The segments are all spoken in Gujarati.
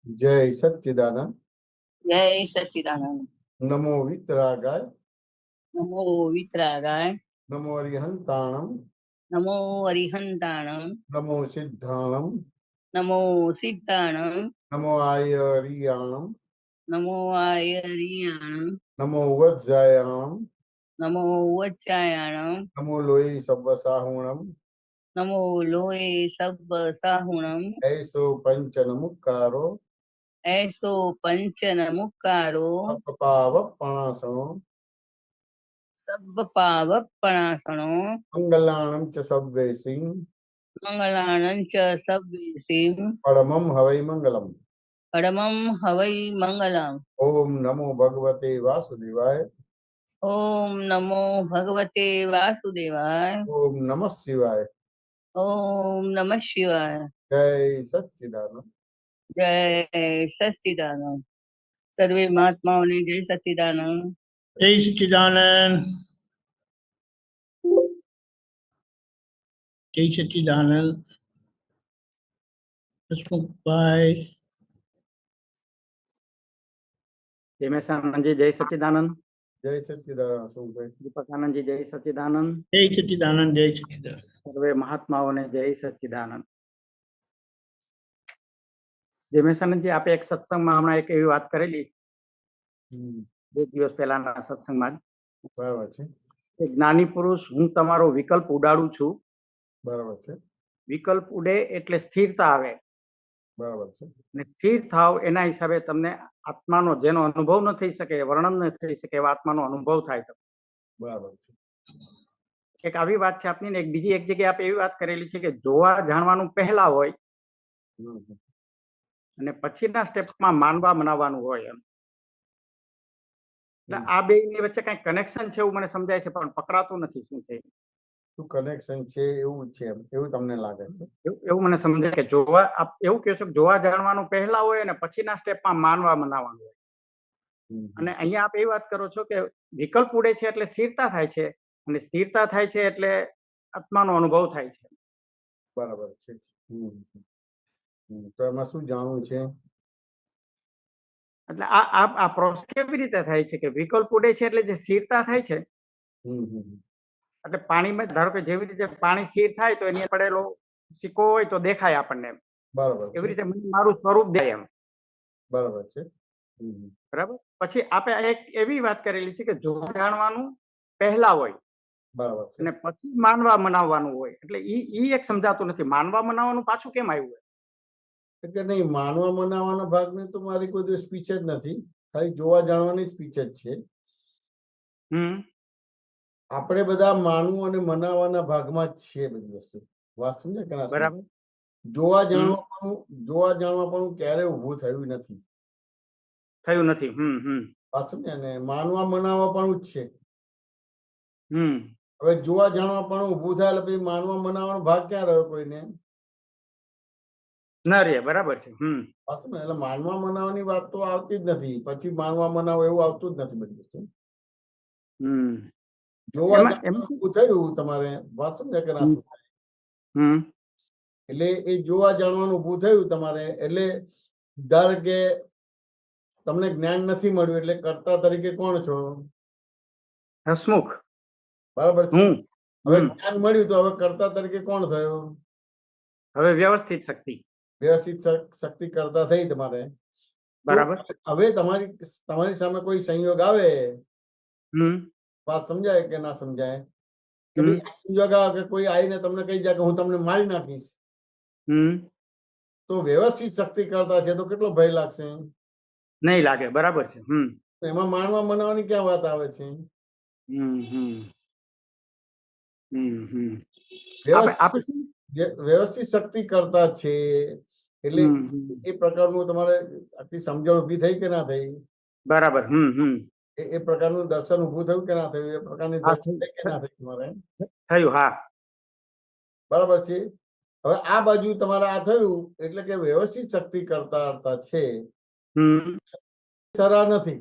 જય સચ્ચિદાનંદ. જય સચ્ચિદાનંદ. નમો વિતરાગાય. નમો વિતરાગાય. નમો અરિહંતાણમ. નમો અરિહંતાણમ. નમો સિદ્ધાણમ. નમો સિદ્ધાણમ. નમો આયરિયાણમ. નમો આયરિયાણમ. નમો વજ્જાયાણમ. નમો વચ્ચાયાણમ. નમો લોહી સબ્બસાહુણમ. નમો લોહે સબ્બ સાહુણમ. એસો પંચન મુક્કારો. એસો પંચન મુક્કારો. પાવપણાસણો. સબ્બ પાવપણાસણો. મંગલાણમ ચ સબ્વેસિં. મંગલાણં ચ સબ્વેસિં. પરમમ હવૈ મંગલમ. પરમં હવૈ મંગલમ. ઓમ નમો ભગવતે વાસુદેવાય. ઓમ નમો ભગવતે વાસુદેવાય. ઓમ નમઃ શિવાય. ઓમ નમઃ શિવાય. જય સચ્ચિદાનંદ. જય સચ્ચિદાનંદ. સર્વે મહાત્માઓને જય સચ્ચિદાનંદ. જય સચ્ચિદાનંદ. જય સચ્ચિદાનંદ. હસમુખભાઈ. હેમેશાનંદજી જય સચ્ચિદાનંદ. જય સચ્ચિદાનંદ સુખભાઈ. દીપકાનંદજી જય સચ્ચિદાનંદ. જય સચ્ચિદાનંદ. જય સચ્ચિદાનંદ. સર્વે મહાત્માઓને જય સચ્ચિદાનંદ. હેમેશાનંદજી આપે એક સત્સંગમાં હમણાં એક એવી વાત કરેલી 2 દિવસ પહેલાના સત્સંગમાં બરાબર છે. કે જ્ઞાની પુરુષ હું તમારો વિકલ્પ ઉડાડું છું. બરાબર છે. વિકલ્પ ઉડે એટલે સ્થિરતા આવે બરાબર છે. અને સ્થિર થાવ એના હિસાબે તમને આત્માનો જેનો અનુભવ ન થઈ શકે, વર્ણન ન થઈ શકે એવા આત્માનો અનુભવ થાય. બરાબર છે. એક આવી વાત છે આપની ને એક બીજી એક જગ્યાએ આપણે એવી વાત કરેલી છે કે જોવા જાણવાનું પહેલા હોય અને પછીના સ્ટેપમાં માનવા મનાવવાનું હોય એમ. એટલે આ બે ની વચ્ચે કઈ કનેક્શન છે એવું મને સમજાય છે પણ પકડાતું નથી શું છે. શું કનેક્શન છે એવું છે એવું તમને લાગે છે? એવું મને સમજાય કે જોવા આપ એવું કહો છો કે જોવા જાણવાનું પહેલા હોય અને પછીના સ્ટેપમાં માનવા મનાવવાનું હોય. અને અહીંયા આપ એવી વાત કરો છો કે વિકલ્પ ઉડે છે એટલે સ્થિરતા થાય છે અને સ્થિરતા થાય છે એટલે આત્માનો અનુભવ થાય છે. બરાબર છે. તો એમાં શું જાણવું છે? એટલે આ પ્રોસેસ કેવી રીતે થાય છે કે વિકલ્પ ઉડે છે એટલે જે સ્થિરતા થાય છે એટલે પાણીમાં ધારો કે જેવી રીતે પાણી સ્થિર થાય તો એની પડેલો સિક્કો હોય તો દેખાય આપણને. બરાબર. એવી રીતે મારું સ્વરૂપ દે એમ. બરાબર છે. બરાબર. પછી આપણે એક એવી વાત કરેલી છે કે જોવા જાણવાનું પહેલા હોય. બરાબર છે. અને પછી માનવા મનાવવાનું હોય. એટલે ઈ એક સમજાતું નથી. માનવા મનાવવાનું પાછું કેમ આવ્યું હોય? એટલે નહીં, માનવા મનાવવાના ભાગની તો મારી કોઈ દિવસ સ્પીચ જ નથી. ખાલી જોવા જાણવાની સ્પીચ જ છે. આપણે બધા માનવું અને મનાવવાના ભાગમાં જ છીએ બધી વસ્તુ. વાત સમજે કે ના? બરાબર. જોવા જાણવા પણ ક્યારેય ઊભું થયું નથી. થયું નથી. વાત સમજે ને? માનવા મનાવવા પણ જ છે. હમ. હવે જોવા જાણવા પણ ઊભું થાય એટલે પછી માનવા મનાવવાનો ભાગ ક્યાં રહ્યો કોઈને? ના રે. બરાબર છે. એટલે માનવા મનાવવાની વાત તો આવતી જ નથી. પછી માનવા મનાવો એવું આવતું જ નથી બધી વસ્તુ. જોવા જાણવાનું થયું તમારે, વાત સમજે કે ના સમજાય? એટલે એ જોવા જાણવાનું ઊભું થયું તમારે એટલે ધાર કે તમને જ્ઞાન નથી મળ્યું એટલે કર્તા તરીકે કોણ છો? હસમુખ. બરાબર છે. હવે જ્ઞાન મળ્યું તો હવે કર્તા તરીકે કોણ થયો? હવે વ્યવસ્થિત શક્તિ. વ્યવસ્થિત શક્તિ કરતા થઈ તમારે. બરાબર. હવે તમારી સામે કોઈ સંયોગ આવે, વાત સમજાય કે ના સમજાય? કે સંયોગ આવે કે કોઈ આવીને તમને કહી જાય કે હું તમને મારી નાખીશ, તો વ્યવસ્થિત શક્તિ કરતા છે તો કેટલો ભય લાગશે? નહીં લાગે. બરાબર છે. એમાં માનવા મનાવવાની ક્યાં વાત આવે છે? વ્યવસ્થિત શક્તિ કરતા છે એટલે એ પ્રકારનું તમારે આખી સમજણ ઉભી થઈ કે ના થઈ? બરાબર. એ પ્રકારનું દર્શન ઉભું થયું કે ના થયું? એ પ્રકારની દ્રષ્ટિ થઈ કે ના થઈ તમારે? થયું. હા. બરાબર છે. હવે આ બાજુ તમારે આ થયું એટલે કે વ્યવસ્થિત શક્તિ કરતા છે, સરા નથી.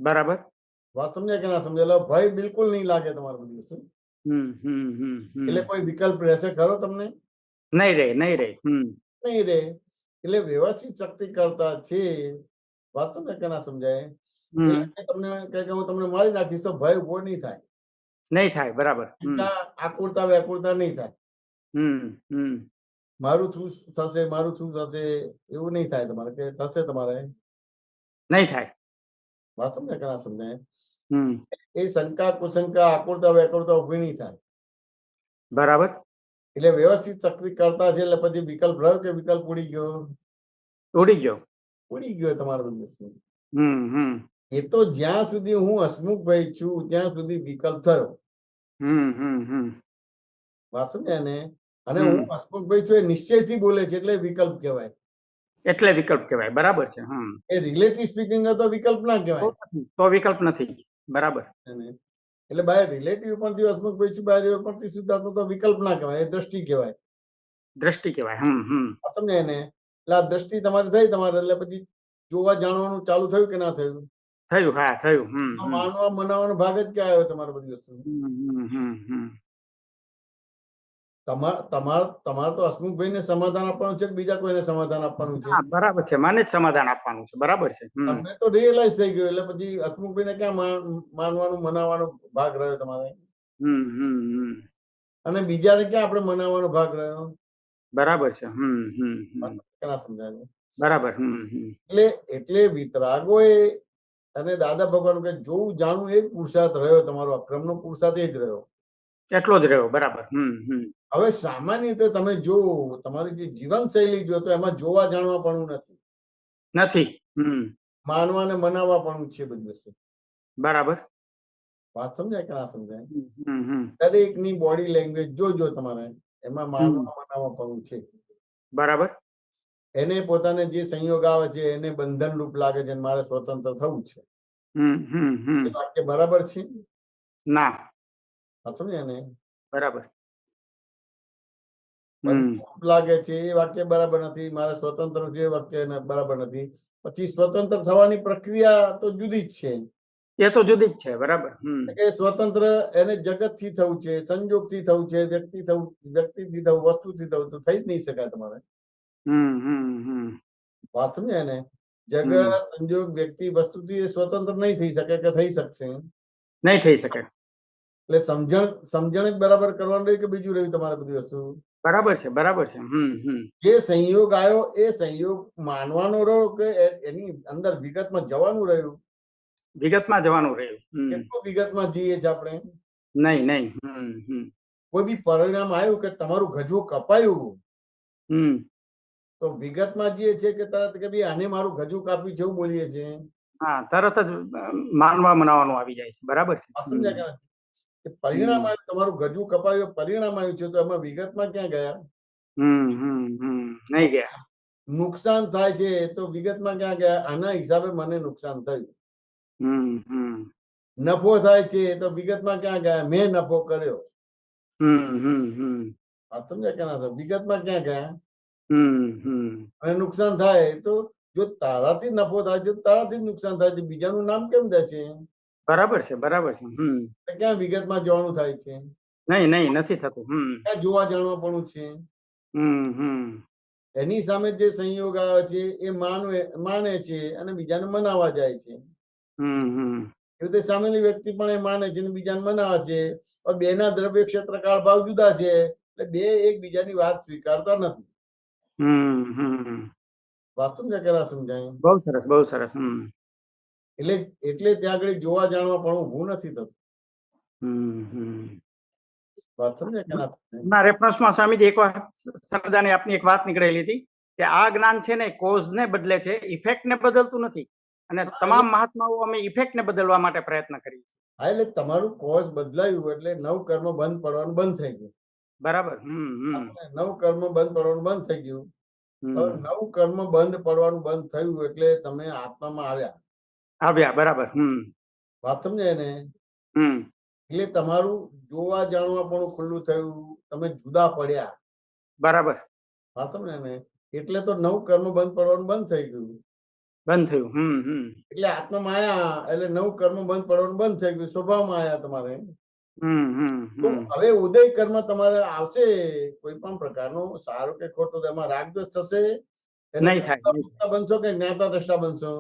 બરાબર. વાત સમજાય કે ના સમજાય? ભય બિલકુલ નહીં લાગે તમારે બધી વસ્તુ. એટલે કોઈ વિકલ્પ રહેશે ખરો તમને? નહીં રે. નહીં રે. નહીં રે. એટલે વ્યવસ્થિત શક્તિ કરતા છે. વાત તમને કે ના સમજાય? એટલે તમને કહે કે હું તમને મારી નાખીશ તો ભય ઉભો નહીં થાય. નહીં થાય, બરાબર. આકુરતા વ્યાકુરતા નહીં થાય. મારું શું થશે, મારું શું થશે એવું નહીં થાય તમારે, કે થશે તમારે નહીં થાય. વાત તમને કે ના સમજાય? એ શંકા કુશંકા આકુરતા વ્યાકુરતા ઉભી નહીં થાય. બરાબર. એટલે વ્યવસ્થિત શક્તિ કરતા છે. એટલે પછી વિકલ્પ રહ્યો કે વિકલ્પ ઉડી ગયો? ઉડી ગયો. ઉડી ગયો તમારો બધી વસ્તુ. એ તો જ્યાં સુધી હું હસમુખભાઈ છું ત્યાં સુધી વિકલ્પ થયો. વાત સમજ્યા ને? અને હું હસમુખભાઈ છું એ નિશ્ચયથી બોલે છે એટલે વિકલ્પ કહેવાય. એટલે વિકલ્પ કહેવાય, બરાબર છે. એ રિલેટિવ સ્પીકિંગ તો વિકલ્પ ના કહેવાય. તો વિકલ્પ નથી, બરાબર. એટલે બાય રિલેટિવ પરથી હસમુખભાઈ છું, બાય પરથી શુદ્ધાત્મા તો વિકલ્પ ના કહેવાય, એ દ્રષ્ટિ કહેવાય. દ્રષ્ટિ કહેવાય. સમજ્યા ને? એટલે આ દ્રષ્ટિ તમારી થઈ તમારે, એટલે પછી જોવા જાણવાનું ચાલુ થયું કે ના થયું? થયું. હા, થયું. માનવા મનાવવાનો ભાગ જ ક્યાં આવ્યો તમારે બધી વસ્તુ? તમારે તો હસમુખભાઈ ને સમાધાન આપવાનું છે કે બીજા કોઈને સમાધાન આપવાનું છે? બરાબર છે, મને જ સમાધાન આપવાનું છે. બરાબર છે. તમને તો રિયલાઇઝ થઈ ગયું, એટલે પછી હસમુખભાઈ ને ક્યાં માનવાનું મનાવવાનો ભાગ રહ્યો તમારે? અને બીજાને ક્યાં આપણે મનાવવાનો ભાગ રહ્યો? બરાબર છે. કેના સમજાય? બરાબર. એટલે વિતરાગો એ અને દાદા ભગવાન કે જોવું જાણવું એ પુરુષાર્થ રહ્યો તમારો, અક્રમનો પુરુષાર્થ એ જ રહ્યો. એટલો જ રહ્યો. બરાબર. હવે સામાન્ય રીતે તમે જો તમારી જે જીવનશૈલી જો તો એમાં જોવા જાણવા પણ નથી. માનવા ને મનાવવા પણ છે બધી વસ્તુ. બરાબર. વાત સમજાય કે ના સમજાય? દરેકની બોડી લેંગ્વેજ જોજો તમારે, એમાં માનવા મનાવવા પણ છે. બરાબર. એને પોતાને જે સંયોગ આવે છે એને બંધન રૂપ લાગે છે, મારે સ્વતંત્ર થવું છે. વાક્ય બરાબર છે? ના. સમજ્યા ને? બરાબર. લાગે છે એ વાક્ય બરાબર નથી, મારે સ્વતંત્ર છે એ વાક્ય બરાબર નથી. પછી સ્વતંત્ર થવાની પ્રક્રિયા તો જુદી જ છે. એ તો જુદી જ છે. બરાબર. સ્વતંત્ર એને જગત થી થવું છે, સંજોગ થી થવું છે, વ્યક્તિથી થવું, વસ્તુથી થવું, તો થઈ જ નહીં શકાય તમારે. વાત સમજ્યા ને? જગત, સંજોગ, વ્યક્તિ, વસ્તુથી સ્વતંત્ર નહીં થઈ શકે કે થઈ શકશે? નહીં થઈ શકે. એટલે સમજણ જ બરાબર કરવાનું રહ્યું કે બીજું રહ્યું તમારે બધી વસ્તુ? બરાબર છે. બરાબર છે. જે સંયોગ આવ્યો એ સંયોગ માનવાનો રહ્યો કે એની અંદર વિગતમાં જવાનું રહ્યું? વિગતમાં જવાનું રહ્યું. કેટલું વિગતમાં જઈએ છીએ આપણે? નહીં. કોઈ બી પરિણામ આવ્યું કે તમારું ગજવું કપાયું, તો વિગતમાં જઈએ છે કે તરત કે ભાઈ આને મારું ગજવું કાપ્યું છે એવું બોલીએ છીએ? હા, તરત જ માનવા મનાવવાનું આવી જાય છે. બરાબર છે. સમજ્યા કે પરિણામ આવ્યું, તમારું ગજવું કપાયું, પરિણામ આવ્યું છે, તો એમાં વિગતમાં ક્યાં ગયા? નહીં ગયા. નુકસાન થાય છે તો વિગતમાં ક્યાં ગયા? આના હિસાબે મને નુકસાન થયું. નફો થાય છે તો વિગતમાં ક્યાં ગયા? મેં નફો કર્યો. સમજ્યા કે ના? વિગતમાં ક્યાં ગયા? અને નુકસાન થાય તો જો તારાથી નફો થાય છે તારાથી જ નુકસાન થાય છે, બીજાનું નામ કેમ દે છે? બરાબર છે. બરાબર છે. ક્યાં વિગતમાં જવાનું થાય છે? નહીં, નથી થતું. ક્યાં જોવા જાણવા પણ છે? એની સામે જે સંયોગ આવે છે એ માને છે અને બીજાને મનાવવા જાય છે. એ રીતે સામેની વ્યક્તિ પણ એ માને છે અને બીજાને મનાવે છે. બે ના દ્રવ્ય ક્ષેત્ર કાળ ભાવ જુદા છે એટલે બે એકબીજાની વાત સ્વીકારતા નથી. વાત સમજાય કે ના સમજાય? બહુ સરસ. બહુ સરસ. એટલે ત્યાં આગળ જોવા જાણવા પણ ઊભું નથી થતું. વાત સમજાય કે ના? રેફરન્સમાં સ્વામીજી એક વાત સમજાની આપની એક વાત નીકળેલી હતી કે આ જ્ઞાન છે ને કોઝ ને બદલે છે, ઇફેક્ટ ને બદલતું નથી. અને તમામ મહાત્માઓ અમે ઇફેક્ટ ને બદલવા માટે પ્રયત્ન કરીએ છીએ. હા, એટલે તમારું કોઝ બદલાયું એટલે નવ કર્મ બંધ પડવાનું બંધ થઈ ગયું. બરાબર. નવ કર્મ બંધ પડવાનું બંધ થઈ ગયું. હવે નવ કર્મ બંધ પડવાનું બંધ થયું એટલે તમે આત્મામાં આવ્યા. બરાબર. વાત સમજાય ને? એટલે તમારું જોવા જાણવા પણ ખુલ્લું થયું, તમે જુદા પડ્યા. બરાબર. વાત સમજાય ને? એટલે તો નવ કર્મ બંધ પડવાનું બંધ થઈ ગયું. બંધ થયું. એટલે આત્મામાં આયા એટલે નવ કર્મ બંધ પડવાનું બંધ થઈ ગયું, સ્વભાવમાં આયા તમારે. હવે ઉદય કર્મ તમારે આવશે કોઈ પણ પ્રકારનો, સારો કે ખોટો, એમાં રાગદ્વેષ થશે નહીં થાય, નહીં થાય. બનશો કે જ્ઞાતા દ્રષ્ટા બનશો?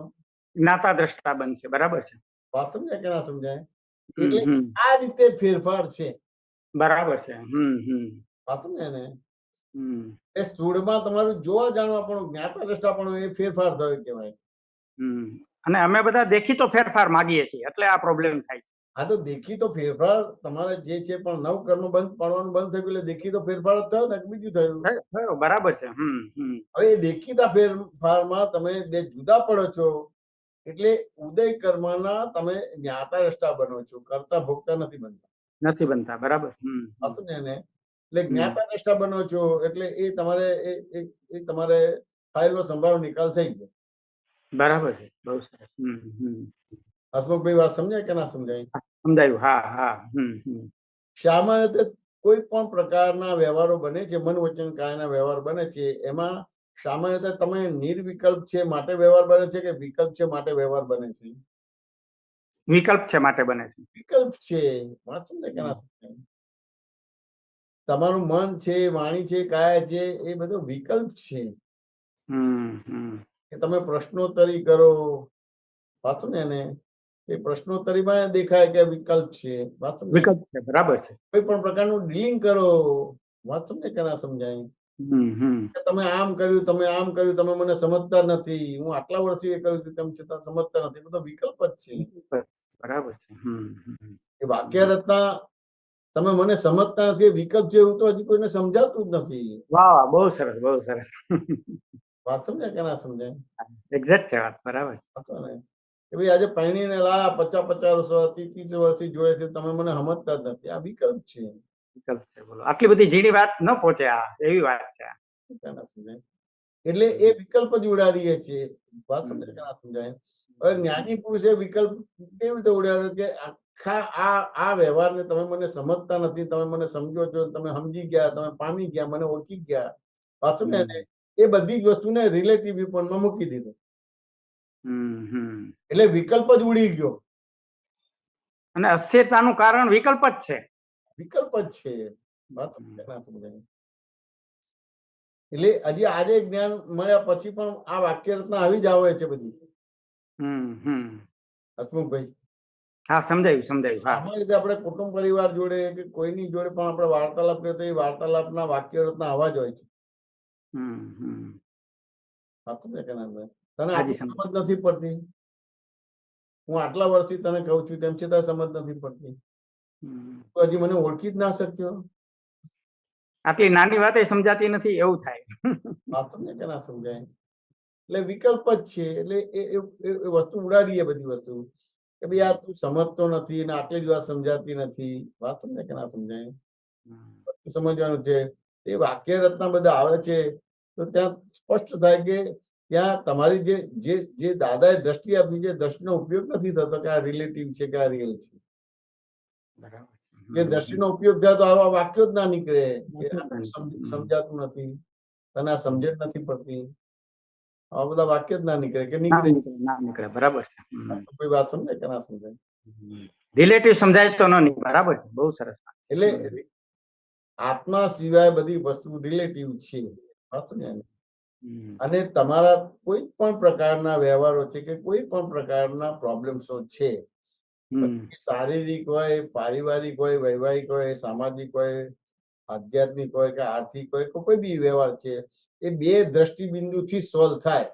જ્ઞાતા દ્રષ્ટા બનશે. બરાબર છે. વાત સમજાય કે ના સમજાય? હમ, એટલે હમ. આ રીતે ફેરફાર છે. બરાબર છે. વાત સમજાય ને? હમ. એ સ્થૂળમાં તમારું જોવા જાણવા પણ જ્ઞાતા દ્રષ્ટા પણ એ ફેરફાર થયો કહેવાય. અને અમે બધા દેખીતો ફેરફાર માંગીએ છીએ એટલે આ પ્રોબ્લેમ થાય છે. હા, તો દેખીતો ફેરફાર તમારે જે છે પણ નવ કર્મ બંધ પાડવાનું બંધ થઈ ગયું એટલે દેખીતો ફેરફાર જ થયો ને કે બીજું થયું? થયો, બરાબર છે. હવે એ દેખીતા ફેરફારમાં તમે બે જુદા પડો છો એટલે ઉદય કર્મના તમે જ્ઞાતા દ્રષ્ટા બનો છો, કરતા ભોગતા નથી બનતા. નથી બનતા. બરાબર. સાચું ને એને? એટલે જ્ઞાતા દ્રષ્ટા બનો છો એટલે એ તમારે એ તમારે ફાઇલનો સંભાવ નિકાલ થઈ ગયો. બરાબર છે. બહુ સરસ. હસમુખભાઈ વાત સમજાય કે ના સમજાય? સમજાયું. હા, હા. સામાન્ય રીતે કોઈ પણ પ્રકારના વ્યવહારો બને છે, મન વચન કાયના વ્યવહાર બને છે, એમાં સામાન્ય રીતે તમે નિર્વિકલ્પ છે માટે વ્યવહાર બને છે કે વિકલ્પ છે માટે વ્યવહાર બને છે? વિકલ્પ છે માટે બને છે. વિકલ્પ છે. વાત સમજાય કે ના સમજાય? તમારું મન છે, વાણી છે, કાયા છે, એ બધો વિકલ્પ છે. કે તમે પ્રશ્નોત્તરી કરો, વાંચો ને એને, એ પ્રશ્નોત્તરીમાં દેખાય કે વિકલ્પ છે. વાત સમજાય? વિકલ્પ છે. બરાબર છે. કોઈ પણ પ્રકારનું ડીલિંગ કરો, વાત સમજાય કે ના સમજાય? કે તમે આમ કર્યું, તમે આમ કર્યું, તમે મને સમજતા નથી, હું આટલા વર્ષથી એ કરું છું તેમ છતાં સમજતા નથી, બધો વિકલ્પ જ છે. બરાબર છે. એ વાક્ય રચના તમે મને સમજતા નથી, વિકલ્પ છે એવું તો હજી કોઈને સમજાતું જ નથી. વાહ, બહુ સરસ, બહુ સરસ. વાત સમજાય કે ના સમજાય? એક્ઝેક્ટ છે વાત. બરાબર છે. કે ભાઈ આજે પરણીને લા 50 વર્ષથી 30 વર્ષથી જોડે છે, તમે મને સમજતા જ નથી, આ વિકલ્પ છે. વિકલ્પ છે. બોલો, આટલી બધી ઝીણી વાત ન પહોંચે, આ એવી વાત છે. એટલે એ વિકલ્પ જ ઉડાડીએ છીએ. વાત સમજાય કે ના સમજાય? હવે જ્ઞાની પુરુષે વિકલ્પ કેવી રીતે ઉડાડ્યો કે આખા આ વ્યવહારને તમે મને સમજતા નથી, તમે મને સમજો છો, તમે સમજી ગયા, તમે પામી ગયા, મને ઓળખી ગયા. પાછું ને એ બધી જ વસ્તુને રિલેટિવ વ્યૂપોઈન્ટમાં મૂકી દીધું. એટલે વિકલ્પ જ ઉડી ગયો. અને અસ્થિરતાનું કારણ વિકલ્પ જ છે. વિકલ્પ જ છે. વાત ના સમજાય? એટલે હજી આજે જ્ઞાન મળ્યા પછી પણ આ વાક્ય રચના આવી જ આવે છે બધી. હસમુખભાઈ, હા, સમજાયું, સમજાયું. સામાન્ય રીતે આપણે કુટુંબ પરિવાર જોડે કે કોઈની જોડે પણ આપણે વાર્તાલાપ કરીએ તો એ વાર્તાલાપના વાક્ય રચના આવા જ હોય છે. સાચું છે કે ના? તને આટલી સમજ નથી પડતી, હું આટલા વર્ષથી તને કહું છું તેમ છતાં સમજ નથી પડતી, તો હજી મને ઓળખી જ ના શક્યો. આટલી નાની વાતે સમજાતી નથી એવું થાય. વાત સમજે કે ના સમજાય? એટલે વિકલ્પ જ છે. એટલે એ વસ્તુ ઉડાડીએ બધી વસ્તુ કે ભાઈ આ તું સમજતો નથી ને આટલી જ વાત સમજાતી નથી. વાત સમજે કે ના સમજાય? સમજવાનું છે. એ વાક્ય રચના બધા આવે છે તો ત્યાં સ્પષ્ટ થાય કે ત્યાં તમારી જે દાદાએ દ્રષ્ટિ આપી છે, દ્રષ્ટિનો ઉપયોગ નથી થતો કે આ રિલેટિવ છે કે આ રિયલ છે. જે દ્રષ્ટિનો ઉપયોગ થાય તો આવા વાક્યો જ ના નીકળે કે સમજાતું નથી, તને આ સમજણ નથી પડતી, આવા બધા વાક્ય જ ના નીકળે કે નીકળે. બરાબર છે. કોઈ વાત સમજાય કે ના સમજાય? રિલેટિવ સમજાય તો ન નીકળે. બરાબર છે. બહુ સરસ. એટલે આત્મા સિવાય બધી વસ્તુ રિલેટિવ છે. અને તમારા કોઈ પણ પ્રકારના વ્યવહારો છે કે કોઈ પણ પ્રકારના પ્રોબ્લેમ્સો છે, શારીરિક હોય, પારિવારિક હોય, વૈવાહિક હોય, સામાજિક હોય, આધ્યાત્મિક હોય કે આર્થિક હોય, કોઈ બી વ્યવહાર છે, એ બે દ્રષ્ટિબિંદુથી સોલ્વ થાય.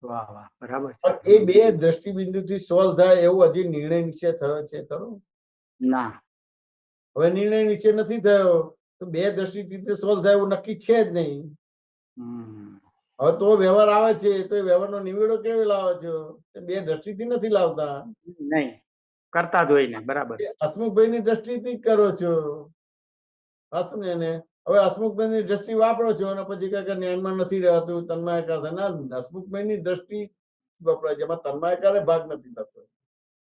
બરાબર છે. પણ એ બે દ્રષ્ટિબિંદુથી સોલ્વ થાય એવું હજી નિર્ણય નિશ્ચય થયો છે ખરો? ના. હવે નિર્ણય નિશ્ચય નથી થયો તો બે દ્રષ્ટિથી સોલ્વ થાય એવું નક્કી છે જ નહીં. હવે તો વ્યવહાર આવે છે તો એ વ્યવહારનો નિવેડો કેવી લાવો છો? બે દ્રષ્ટિથી નથી લાવતા. નહીં, કરતા જ હોય ને. બરાબર. હસમુખભાઈની દ્રષ્ટિથી કરો છો. સાચું ને? એને હવે હસમુખભાઈની દ્રષ્ટિ વાપરો છો અને પછી કઈ જ્ઞાનમાં નથી રહેતું, તન્માયકાર થાય ના. હસમુખભાઈની દ્રષ્ટિ વપરાય છે, એમાં તન્માયકારે ભાગ નથી થતો.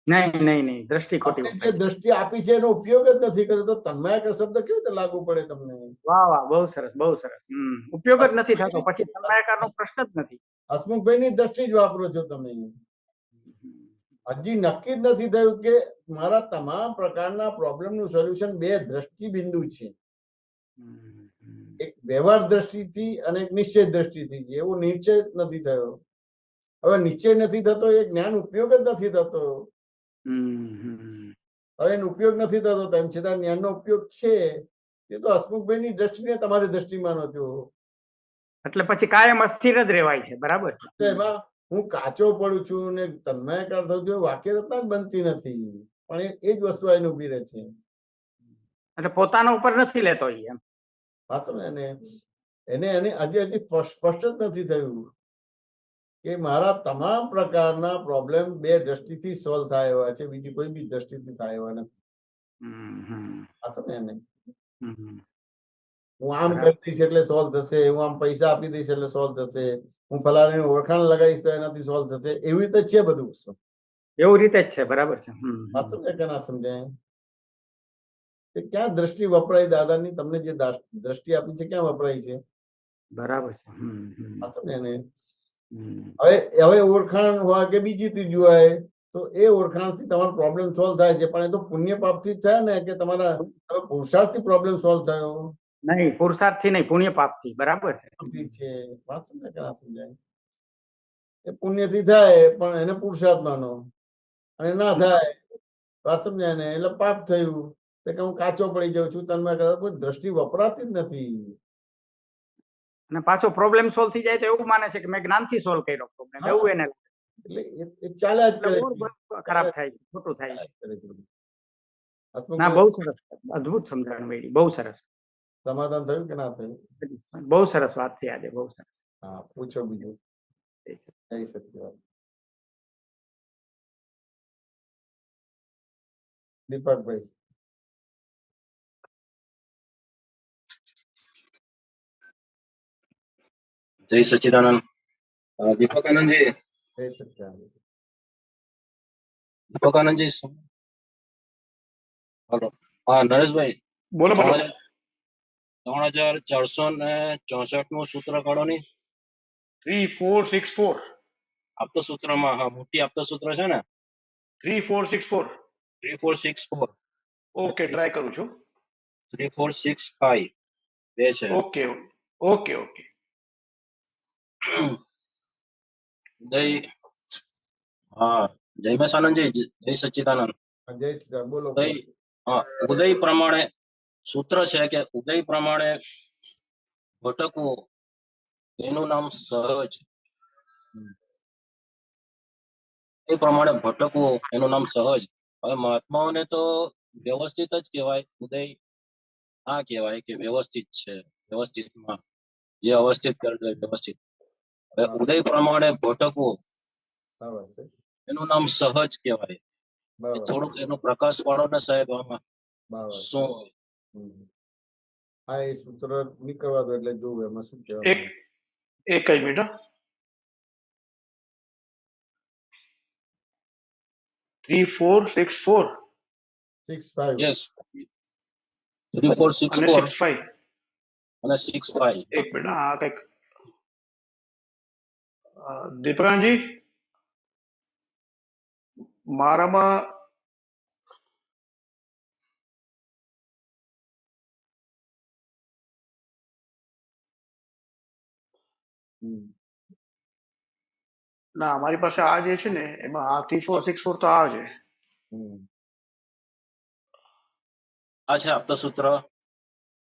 નહીં, દ્રષ્ટિ ખોટી. જે દ્રષ્ટિ આપી છે એનો ઉપયોગ જ નથી કર્યો તો તન્માયકાર શબ્દ કેવી રીતે લાગુ પડે તમને? વાહ, બહુ સરસ, બહુ સરસ. ઉપયોગ જ નથી થતો પછી તન્માયકારનો પ્રશ્ન જ નથી. હસમુખભાઈની દ્રષ્ટિ જ વાપરો છો તમે. હજી નક્કી જ નથી થયું કે મારા તમામ પ્રકારના પ્રોબ્લેમનું સોલ્યુશન બે દ્રષ્ટિબિંદુ છે. એક વ્યવહાર દ્રષ્ટિથી અને એક નિશ્ચય દ્રષ્ટિથી છે. એવો નિશ્ચય જ નથી થયો. હવે નિશ્ચય નથી થતો એ જ્ઞાન ઉપયોગ જ નથી થતો. હવે એનો ઉપયોગ નથી થતો તેમ છતાં જ્ઞાનનો ઉપયોગ છે એ તો હસમુખભાઈની દ્રષ્ટિને તમારી દ્રષ્ટિમાં નહોતું. એટલે પછી કાયમ અસ્થિર જ રહેવાય છે. બરાબર છે. તો એમાં હું કાચો પડું છું ને તન્મયાકાર થઉં છું વાક્ય રચના જ બનતી નથી. પણ એ જ વસ્તુ આવીને ઉભી રહે છે. એટલે પોતાના ઉપર નથી લેતો ઈ એમ. વાંચો ને એને હજી સ્પષ્ટ જ નથી થયું કે મારા તમામ પ્રકારના પ્રોબ્લેમ બે દ્રષ્ટિથી સોલ્વ થાય એવા છે, બીજી કોઈ બી દ્રષ્ટિથી થાય એવા નથી. વાંચો ને એને હું આમ કરી દઈશ એટલે સોલ્વ થશે, હું આમ પૈસા આપી દઈશ એટલે સોલ્વ થશે, હું ફલાણાની ઓળખાણ લગાવીશ તો એનાથી સોલ્વ થશે, એવી રીતે છે બધું. એવું રીતે જ છે. બરાબર છે. વાંચો ને કે ના સમજાય ક્યાં દ્રષ્ટિ વપરાય દાદાની? તમને જે દ્રષ્ટિ આપી છે ક્યાં વપરાય છે? બરાબર છે. વાંચો ને એને. હવે ઓળખાણ હોય કે બીજી ત્રીજી હોય તો એ ઓળખાણથી તમારો પ્રોબ્લેમ સોલ્વ થાય છે, પણ એ તો પુણ્ય પાપથી જ થાય ને કે તમારા પુરુષાર્થથી પ્રોબ્લેમ સોલ્વ થયો? નહીં, પુરુષાર્થથી નહીં, પુણ્ય પાપથી. બરાબર છે. વાંચો ને કે ના સમજાય? એ પુણ્યથી થાય પણ એને પુરુષાર્થ માનો, અને ના થાય વાત સમજાય ને એટલે પાપ થયું કે હું કાચો પડી જાઉં છું. તન્મય કોઈ દ્રષ્ટિ વપરાતી જ નથી. અને પાછો પ્રોબ્લેમ સોલ્વ થઈ જાય તો એવું માને છે કે મેં જ્ઞાનથી સોલ્વ કર્યો પ્રોબ્લેમ, એવું એને એટલે એ ચાલ્યા જ કરે, ખરાબ થાય છે, ખોટું થાય છે. છે. ના, બહુ સરસ, અદ્ભુત સમજાણ મળી, બહુ સરસ. સમાધાન થયું કે ના થયું? બહુ સરસ વાત થઈ આજે, બહુ સરસ. હા, પૂછો બીજું. જય સચિદાનંદ. દીપકભાઈ. જય સચિદાનંદ. દીપકાનંદજી. જય સચિદાનંદ. દીપકાનંદજી. હલો. હા, નરેશભાઈ બોલો બોલો. 3464 નું સૂત્ર કાઢો ની. 3464 આપતો સૂત્રમાં. હા, મોટી આપતો સૂત્ર છે ને. 3464. 3464. ઓકે, ટ્રાય કરું છું. 3465 બે છે. Okay okay okay. જય. હા, જય બેસાનંદજી. જય સચ્ચિદાનંદ. જય સચિદાનંદ. બોલો. હા, ઉદય પ્રમાણે સૂત્ર છે કે ઉદય પ્રમાણે ભટકવું એનું નામ સહજ. એ પ્રમાણે ભટકવું એનું નામ સહજ. હવે મહાત્માઓને તો વ્યવસ્થિત જ કહેવાય. ઉદય આ કહેવાય કે વ્યવસ્થિત છે, વ્યવસ્થિતમાં જે અવસ્થિત કરે વ્યવસ્થિત. હવે ઉદય પ્રમાણે ભટકવું એનું નામ સહજ કહેવાય. થોડુંક એનો પ્રકાશ પાડો ને સાહેબ આમાં શું હોય? હા, એ સૂત્ર નીકળવા દો એટલે જોવું એમાં શું કહેવાય. એક જ મિનિટ. 3464 65. યસ, 3464 અને 65. એક મિનિટ. હા, કઈક દીપકાનજી મારામાં ના, અમારી પાસે આ જે છે ને એમાં આ 3464 તો આ છે. આ છે આપતો સૂત્ર.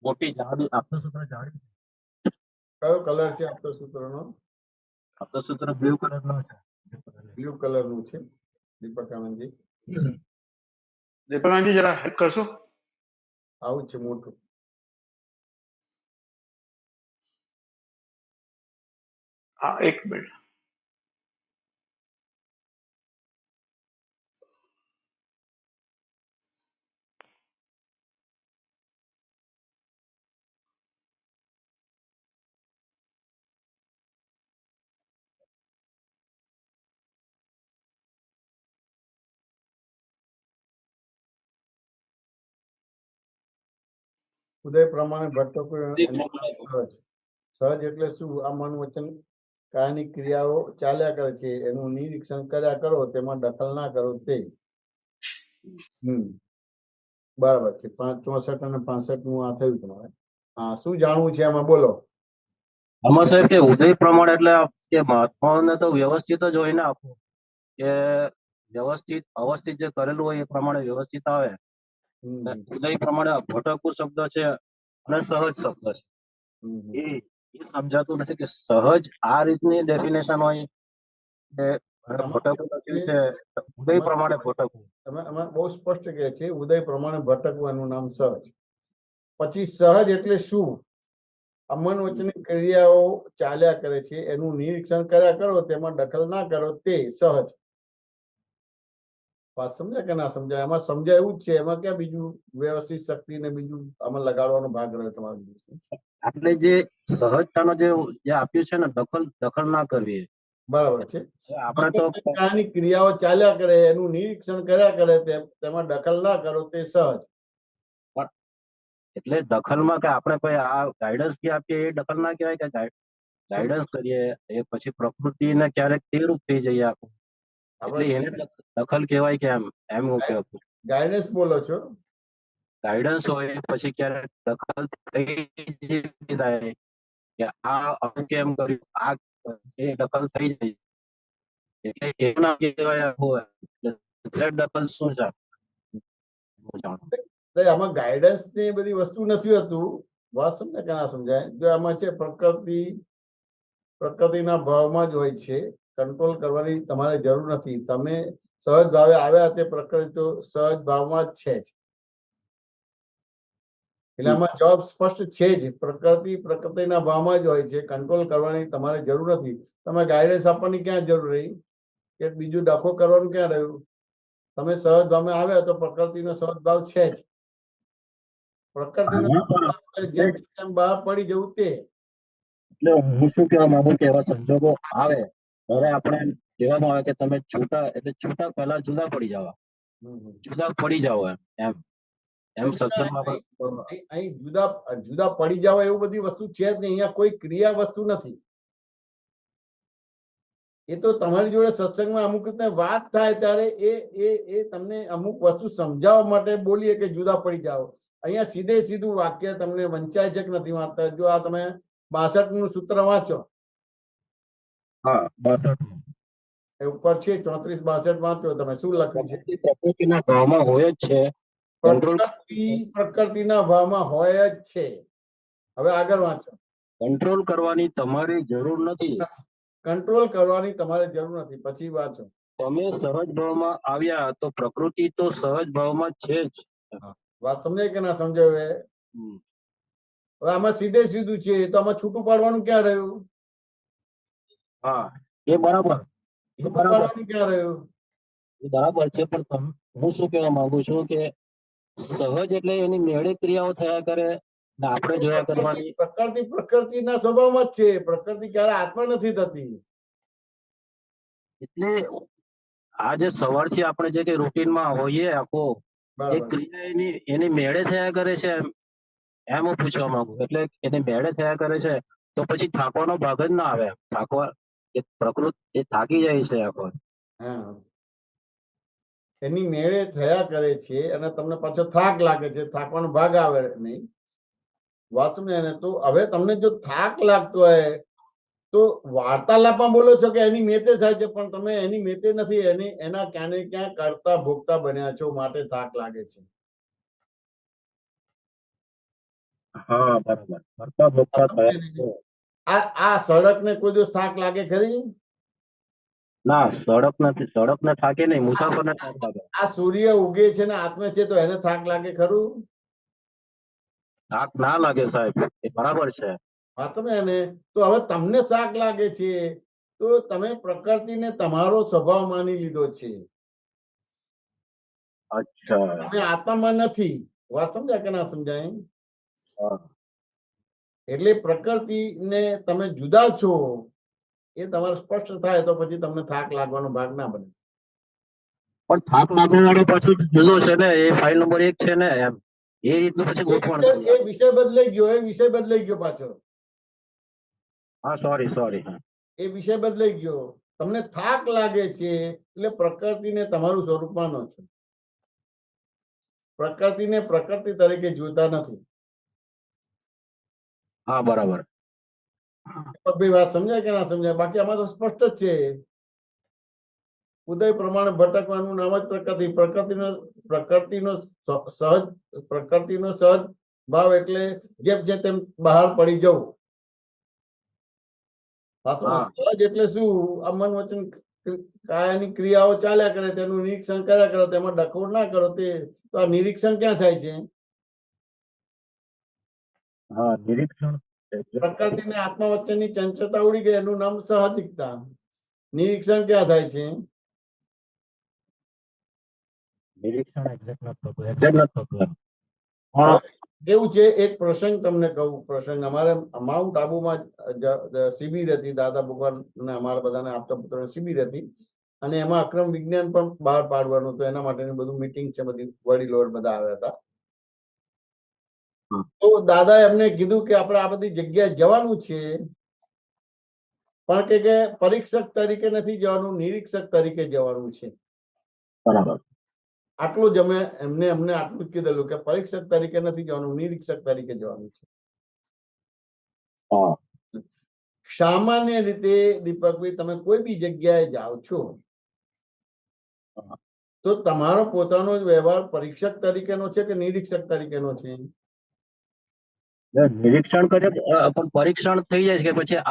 મોટી જાડી આપતો સૂત્ર. જાડી કયો કલર છે આપતો સૂત્રનો? આપતો સૂત્ર બ્લુ કલર નો છે. બ્લુ કલર નું છે. દીપકાનંદજી. દીપકાનંદજી જરા હેલ્પ કરશો? આવું છે મોટું. હા, એક મિનિટ. ઉદય પ્રમાણે ભટકવું એનું સહજ. સહજ એટલે શું? આ મન વચન કાયની ક્રિયાઓ ચાલ્યા કરે છે, એનું નિરીક્ષણ કર્યા કરો, તેમાં દખલ ના કરો તે. બરાબર છે. 64 અને 65 નું આ થયું તમારે. હા, શું જાણવું છે એમાં બોલો. આમાં સાહેબ કે ઉદય પ્રમાણ એટલે કે મહાત્માઓને તો વ્યવસ્થિત જ હોય ને આખું, કે વ્યવસ્થિત અવસ્થિત જે કરેલું હોય એ પ્રમાણે વ્યવસ્થિત આવે. ઉદય પ્રમાણે ભટકવું શબ્દ છે અને સહજ શબ્દ છે. એ સમજાતું નથી કે સહજ આ રીતની ડેફિનેશન હોય કે ભટકવું લખ્યું છે ઉદય પ્રમાણે ભટકવું. તમે આમાં બહુ સ્પષ્ટ કહે છે ઉદય પ્રમાણે ભટકવું એનું નામ સહજ. પછી સહજ એટલે શું? અમન વચની ક્રિયાઓ ચાલ્યા કરે છે એનું નિરીક્ષણ કર્યા કરો, તેમાં દખલ ના કરો તે સહજ. વાત સમજાય કે ના સમજાય? આમાં સમજાય એવું જ છે, એમાં ક્યાં બીજું વ્યવસ્થિત શક્તિ ને બીજું આમાં લગાડવાનો ભાગ રહ્યો તમારો? એટલે જે સહજતાનો જે આપ્યું છે ને, દખલ ના કરવી. બરાબર છે. આપણે તો કાની ક્રિયાઓ ચાલ્યા કરે એનું નિરીક્ષણ કર્યા કરે, તેમાં દખલ ના કરો તે સહજ. એટલે દખલમાં કે આપણે કોઈ આ ગાઈડન્સ કે આપીએ એ દખલ ના કહેવાય કે ગાઈડન્સ કરીએ એ પછી પ્રકૃતિને ક્યારેક તે રૂપ થઈ જઈએ આખું, એટલે એને દખલ કહેવાય કે એમ હું કહેવું. ગાઈડન્સ બોલો છો? ગાઈડન્સ હોય પછી ક્યારેક દખલ થઈ જાય કે આ અમુક એમ કર્યું, આ એ દખલ થઈ જાય, એટલે એવું ના કહેવાય આખું. દખલ શું છે? આમાં ગાઈડન્સ ની બધી વસ્તુ નથી હોતું. વાત સમજાય કે ના સમજાય? જો આમાં છે પ્રકૃતિના ભાવમાં જ હોય છે, કંટ્રોલ કરવાની તમારે જરૂર નથી. તમે સહજ ભાવે આવ્યા તે પ્રકૃતિ તો સહજ ભાવમાં જ છે જ. એટલે આમાં જવાબ સ્પષ્ટ છે જ. પ્રકૃતિના ભાવમાં જ હોય છે, કંટ્રોલ કરવાની તમારે જરૂર નથી. તમે ગાઈડન્સ આપવાની ક્યાં જરૂર રહી? કે બીજું ડખો કરવાનું ક્યાં રહ્યું? તમે સહજ ભાવમાં આવ્યા તો પ્રકૃતિનો સહજ ભાવ છે જ. પ્રકૃતિનો જેમ બહાર પડી જવું તે. એટલે હું શું કહેવા માંગુ કે એવા સંજોગો આવે ત્યારે આપણે કહેવામાં આવે કે તમે છૂટા પહેલા જુદા પડી જાવ એમ સત્સંગમાં અહીં જુદા પડી જાવ એવું બધી વસ્તુ છે જ નહીં. અહીંયા કોઈ ક્રિયા વસ્તુ નથી. એ તો તમારી જોડે સત્સંગમાં અમુક રીતે વાત થાય ત્યારે એ તમને અમુક વસ્તુ સમજાવવા માટે બોલીએ કે જુદા પડી જાઓ. અહીંયા સીધું વાક્ય તમને વંચાય છે કે નથી વાંચતા? જો આ તમે 62 નું સૂત્ર વાંચો, એ ઉપર છે 34-62 વાંચો તમે, શું લખ્યું છે? પ્રકૃતિના ભાવમાં હોય જ છે. પ્રકૃતિના ભાવમાં હોય જ છે. હવે આગળ વાંચો. કંટ્રોલ કરવાની તમારી જરૂર નથી. કંટ્રોલ કરવાની તમારે જરૂર નથી. પછી વાંચો. તમે સહજ ભાવમાં આવ્યા તો પ્રકૃતિ તો સહજ ભાવમાં છે જ. વાત સમજાય કે ના સમજાય? હવે આમાં સીધું છે, તો આમાં છૂટું પાડવાનું ક્યાં રહ્યું? હા, એ બરાબર. ક્યાં રહ્યું? એ બરાબર છે, પણ હું શું કહેવા માંગુ છું કે સહજ એટલે એની મેળે ક્રિયાઓ થયા કરે ને આપણે જોયા કરવાની. પ્રકૃતિના સ્વભાવમાં જ છે. પ્રકૃતિ ક્યારે આત્મા નથી થતી. એટલે આ જે સવારથી આપણે જે કઈ રૂટીનમાં હોઈએ આખો, એ ક્રિયા એની મેળે થયા કરે છે એમ હું પૂછવા માંગુ. એટલે એની મેળે થયા કરે છે તો પછી થાકવાનો ભાગ જ ના આવે. પ્રકૃતિ થાકી જાય છે આખો. એની મેળે થયા કરે છે અને તમને પાછો થાક લાગે છે, થાકવાનો ભાગ આવે નહીં. વાત ને તો હવે તમને જો થાક લાગતો હોય તો વાર્તાલાપમાં બોલો છો કે એની મેતે થાય છે, પણ તમે એની મેતે નથી. એના ક્યાં ને ક્યાં કરતા ભોગતા બન્યા છો, માટે થાક લાગે છે. હા, બરાબર. કરતા ભોગતા થયા. આ સડક ને કોઈ દિવસ થાક લાગે ખરી? ના, સડક ને થાકે નહીં, મુસાફર ને થાક લાગે. આ સૂર્ય ઉગે છે ને આત્મે છે, તો એને થાક લાગે ખરું? થાક ના લાગે સાહેબ, એ બરાબર છે. હા, તમે એને તો હવે તમને થાક લાગે છે તો તમે પ્રકૃતિને તમારો સ્વભાવ માની લીધો છે. અચ્છા, તમે આત્મામાં નથી. વાત સમજાય કે ના સમજાય? એટલે પ્રકૃતિને તમે જુદા છો એ તમારે સ્પષ્ટ થાય તો પછી તમને થાક લાગવાનો ભાગ ના બને. પણ થાક લાગવા વાળો પાછું જુદો છે ને, એ ફાઇલ નંબર 1 છે ને, એમ એ રીતનું પછી ગોઠવણ. એ વિષય બદલાઈ ગયો પાછો. હા, સોરી. એ વિષય બદલાઈ ગયો. તમને થાક લાગે છે એટલે પ્રકૃતિને તમારું સ્વરૂપ માનો છો. પ્રકૃતિને પ્રકૃતિ તરીકે જોતા નથી. હા બરાબર. ભાઈ વાત સમજાય કે ના સમજાય? બાકી આમાં તો સ્પષ્ટ જ છે. ઉદય પ્રમાણે ભટકવાનું નામ જ પ્રકૃતિ. પ્રકૃતિનો સહજ ભાવ એટલે જેમ જે તેમ બહાર પડી જવું. સહજ એટલે શું? આ મન વચન કાયાની ક્રિયાઓ ચાલ્યા કરે, તેનું નિરીક્ષણ કર્યા કરો, તેમાં ડખોળ ના કરો. તો આ નિરીક્ષણ ક્યાં થાય છે? હા, નિરીક્ષણ. પ્રકૃતિ ને આત્મા વચ્ચેની ચંચળતા ઉડી ગઈ, એનું નામ સાહજિકતા. નિરીક્ષણ ક્યાં થાય છે? નિરીક્ષણ એક્ઝેક્ટ નથી થતું. કેવું છે, એક પ્રસંગ તમને કહું. પ્રસંગ અમારે માઉન્ટ આબુમાં શિબિર હતી, દાદા ભગવાન ને અમારા બધાને આપતા પુત્રોની શિબિર હતી, અને એમાં અક્રમ વિજ્ઞાન પણ બહાર પાડવાનું હતું. એના માટેની બધું મીટિંગ છે, બધી વડીલો બધા આવ્યા હતા. તો દાદા એમને કીધું કે આપણે આ બધી જગ્યાએ જવાનું છે, પણ કે પરીક્ષક તરીકે નથી જવાનું, નિરીક્ષક તરીકે જવાનું છે. બરાબર. આટલું જ અમને આટલું જ કીધેલું કે પરીક્ષક તરીકે નથી જવાનું, નિરીક્ષક તરીકે જવાનું છે. સામાન્ય રીતે દીપકભાઈ, તમે કોઈ બી જગ્યાએ જાઓ છો તો તમારો પોતાનો વ્યવહાર પરીક્ષક તરીકેનો છે કે નિરીક્ષક તરીકેનો છે? નિરીક્ષણ કરે પણ પરીક્ષણ થઈ જાય છે કે પછી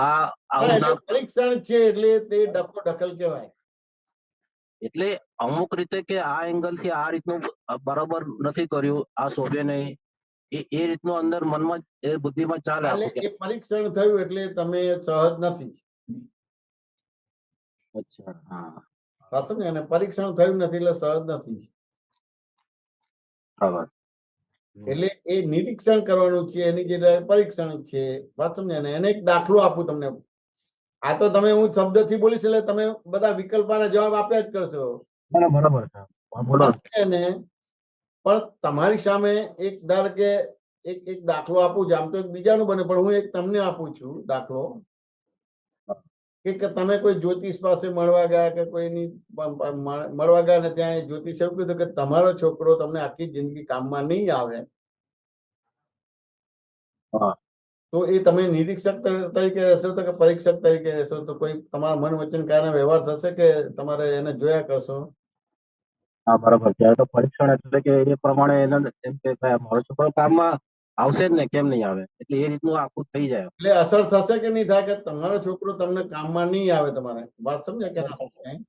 પરીક્ષણ છે એટલે તે ડખો દખલ કહેવાય. એટલે અમુક રીતે કે આ એંગલ થી આ રીતનું બરાબર નથી કર્યું, આ શોભે નહીં, એ રીતનું અંદર મનમાં એ બુદ્ધિમાં ચાલે. એ પરીક્ષણ થયું એટલે તમે સહજ નથી. અચ્છા, હા, સાચું ને? અને પરીક્ષણ થયું નથી એટલે સહજ નથી. બરાબર. એટલે એ નિરીક્ષણ કરવાનું છે, એની જે પરીક્ષણ છે. વાત સમજ્યા ને? એને એક દાખલો આપું તમને. આ તો તમે હું શબ્દથી બોલીશ એટલે તમે બધા વિકલ્પના જવાબ આપ્યા જ કરશો. બરાબર છે. પણ તમારી સામે એક ધાર કે એક દાખલો આપું છું. આમ તો એક બીજાનું બને, પણ હું એક તમને આપું છું દાખલો. કે તમે કોઈ જ્યોતિષ પાસે મળવા ગયા, કે કોઈની મળવા ગયા ને ત્યાં જ્યોતિષ એવું કીધું કે તમારો છોકરો તમને આખી જિંદગી કામમાં નહીં આવે. તો એ તમે નિરીક્ષક તરીકે રહેશો તો કે પરીક્ષક તરીકે રહેશો? તો કોઈ તમારા મન વચન કાયના વ્યવહાર થશે કે તમારે એને જોયા કરશો? હા, બરાબર. ત્યારે તો પરીક્ષણ એટલે કે એ પ્રમાણે એમ કે મારો છોકરો કામમાં આવશે જ ને, કેમ નહીં આવે? એટલે એ રીતનું આખું થઈ જાય. એટલે અસર થશે કે નહીં થાય કે તમારો છોકરો તમને કામમાં નહીં આવે? તમારે વાત સમજ્યા કે ના સમજાય?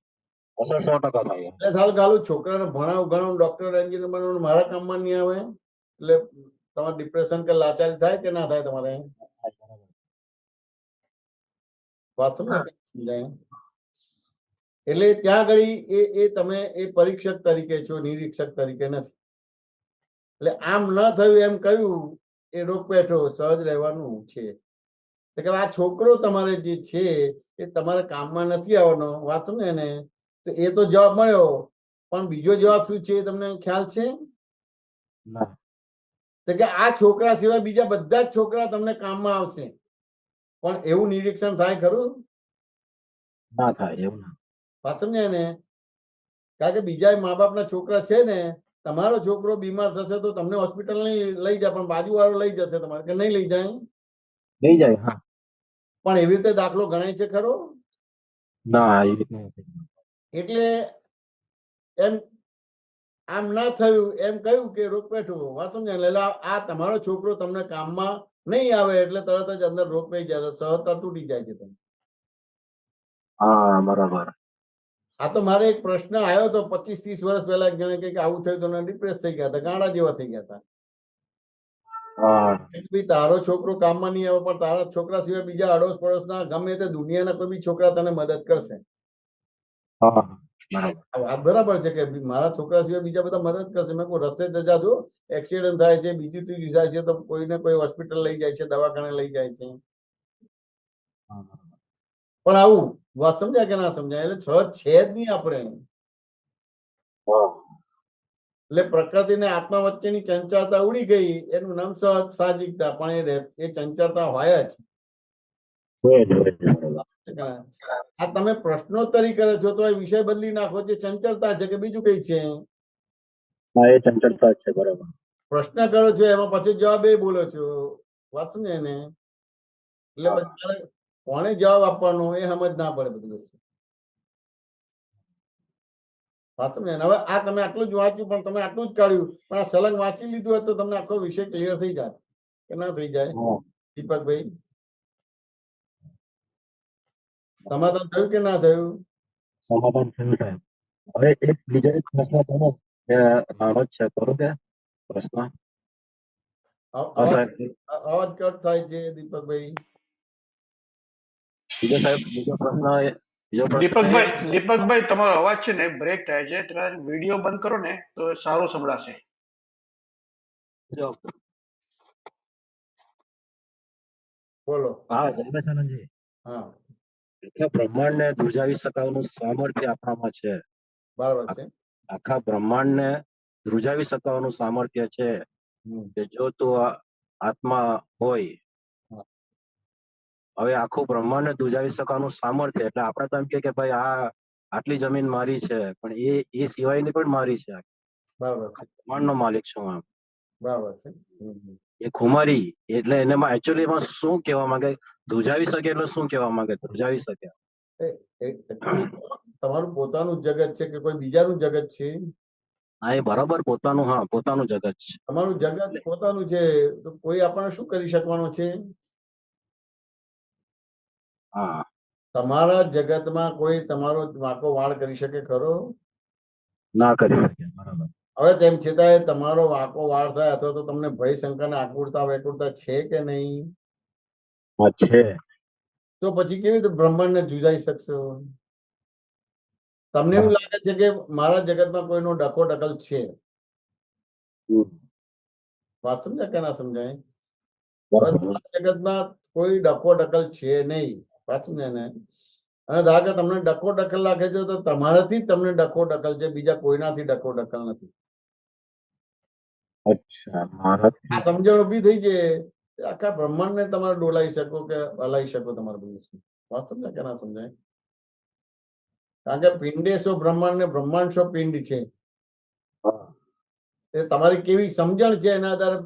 અસર 100% થાય. એટલે ખાલી છોકરાને ભણાવું ગણાવું, ડોક્ટર એન્જિનિયર બનાવવાનું, મારા કામમાં નહીં આવે એટલે તમારે ડિપ્રેશન કે લાચારી થાય કે ના થાય તમારે? વાત સમજાય? એટલે ત્યાં આગળ તમે એ પરીક્ષક તરીકે છો, નિરીક્ષક તરીકે નથી. એટલે આમ ન થયું એમ કહ્યું એ રોક બેઠો, સહજ રહેવાનું છે. કે આ છોકરો તમારે જે છે એ તમારે કામમાં નથી આવવાનો. વાત સમજે ને? તો એ તો જવાબ મળ્યો, પણ બીજો જવાબ શું છે તમને ખ્યાલ છે? કે આ છોકરા સિવાય બીજા બધા જ છોકરા તમને કામમાં આવશે. પણ એવું નિરીક્ષણ થાય ખરું? ના થાય એવું. વાત સમજાય ને? કારણ કે બીજા મા બાપના છોકરા છે ને, તમારો છોકરો બીમાર થશે તો તમને હોસ્પિટલ નહીં લઈ જાય, પણ બાજુ વાળો લઈ જશે તમારે, કે નહીં લઈ જાય? લઈ જાય. હા, પણ એવી રીતે દાખલો ગણાય છે ખરો? ના, એ રીતે એટલે એમ આમ ના થયું એમ કહ્યું કે રોક બેઠું. વાત સમજાય? એટલે આ તમારો છોકરો તમને કામમાં નહીં આવે એટલે તરત જ અંદર રોક પઈ જાય, સહજતા તૂટી જાય છે તમે. હા, બરાબર. આ તો મારે એક પ્રશ્ન આવ્યો હતો 25-30 વર્ષ પહેલા. એક જણે કે આવું થયું તો ડિપ્રેસ થઈ ગયા હતા, ગાંડા જેવા થઈ ગયા હતા. તારો છોકરો કામમાં નહીં આવે, પણ તારા છોકરા સિવાય બીજા અડોશ પડોશના ગમે તે દુનિયાના કોઈ બી છોકરા તને મદદ કરશે. વાત બરાબર છે કે મારા છોકરા સિવાય બીજા બધા મદદ કરશે. મેં કોઈ રસ્તે જજા દો, એક્સિડન્ટ થાય છે, બીજું ત્રીજું થાય છે, તો કોઈને કોઈ હોસ્પિટલ લઈ જાય છે, દવાખાને લઈ જાય છે. પણ આવું વાત સમજાય કે ના સમજાય? એટલે સહજ છે જ નહીં આપણે. એટલે પ્રકૃતિ ને આત્મા વચ્ચેની ચંચળતા ઉડી ગઈ, એનું નામ સહજ સાહજિકતા. પણ એ ચંચળતા હોય જ. આ તમે પ્રશ્નોત્તરી કરો છો તો એ વિષય બદલી નાખો, જે ચંચળતા છે કે બીજું કઈ છે? એ ચંચળતા છે. બરાબર. પ્રશ્ન કરો છો એમાં પછી જવાબ એ બોલો છો. વાત સમજાય ને? એટલે પછી તારે કોને જવાબ આપવાનો એ સમજ ના પડે બધી વસ્તુ. વાંચો ને હવે આ તમે આટલું જ વાંચ્યું પણ તમે આટલું જ કાઢ્યું પણ આ સલંગ વાંચી લીધું હોય તો તમને આખો વિષય ક્લિયર થઈ જાય કે ના થઈ જાય દીપકભાઈ? સમાધાન થયું કે ના થયું? સમાધાન થયું સાહેબ. હવે એક બીજો એક પ્રશ્ન તમે નાનો જ છે, કરું કે પ્રશ્ન? હા સાહેબ. અવાજ કટ થાય છે દીપકભાઈ. બીજો સાહેબ બીજો પ્રશ્ન દીપકભાઈ તમારો અવાજ છે ને બ્રેક થાય છે, એટલે વિડીયો બંધ કરો ને તો સારું સંભળાશે. બોલો. હા જયમેશાનંદજી. હા આખા બ્રહ્માંડને ધ્રુજાવી શકાવાનું સામર્થ્ય આપણામાં છે. બરાબર છે. આખા બ્રહ્માંડને ધ્રુજાવી શકાવાનું સામર્થ્ય છે કે જો તું આત્મા હોય. હવે આખું બ્રહ્માંડને ધ્રુજાવી શકાવાનું સામર્થ્ય એટલે આપણે તો એમ કે ભાઈ આટલી જમીન મારી છે, પણ એ સિવાયની પણ મારી છે. બરાબર છે. બ્રહ્માંડનો માલિક છું આમ. બરાબર છે. એ ખુમારી એટલે એમાં એકચ્યુઅલી એમાં શું કહેવા માંગે? ધ્રુજાવી શકે એટલે શું કહેવા માંગે? ધ્રુજાવી શકે તમારું પોતાનું જગત છે કે કોઈ બીજાનું જગત છે? હા એ બરાબર, પોતાનું. હા પોતાનું જગત છે. તમારું જગત પોતાનું છે તો કોઈ આપણને શું કરી શકવાનું છે? હા તમારા જગતમાં કોઈ તમારો વાંકો વાળ કરી શકે ખરો? ના કરી શકે. બરાબર. હવે તેમ છતાંય તમારો વાંકો વાળ થાય અથવા તો તમને ભય શંકા ને આકુરતા વેકુરતા છે કે નહીં? છે. તો પછી કેવી રીતે બ્રહ્માંડને જુજાઈ શકશો? તમને એવું લાગે છે કે મારા જગતમાં કોઈનો ડખો ડકલ છે? વાત સમજાય કે ના સમજાય? તમારા જગતમાં કોઈ ડખો ડકલ છે નહીં. વાત સમજાય ને? અને ધારો કે તમને ડખો ડકલ લાગે છે તો તમારાથી જ તમને ડખો ડકલ છે, બીજા કોઈનાથી ડખો ડકલ નથી. આ સમજણ ઉભી થઈ છે. આખા બ્રહ્માંડને તમારે ડોલાઈ શકો કે હલાઈ શકો તમારે બધું. વાત સમજાય કે ના સમજાય? કારણ કે પિંડેશો બ્રહ્માંડ ને બ્રહ્માંડ શો પિંડ છે. એ તમારી કેવી સમજણ છે એના આધારે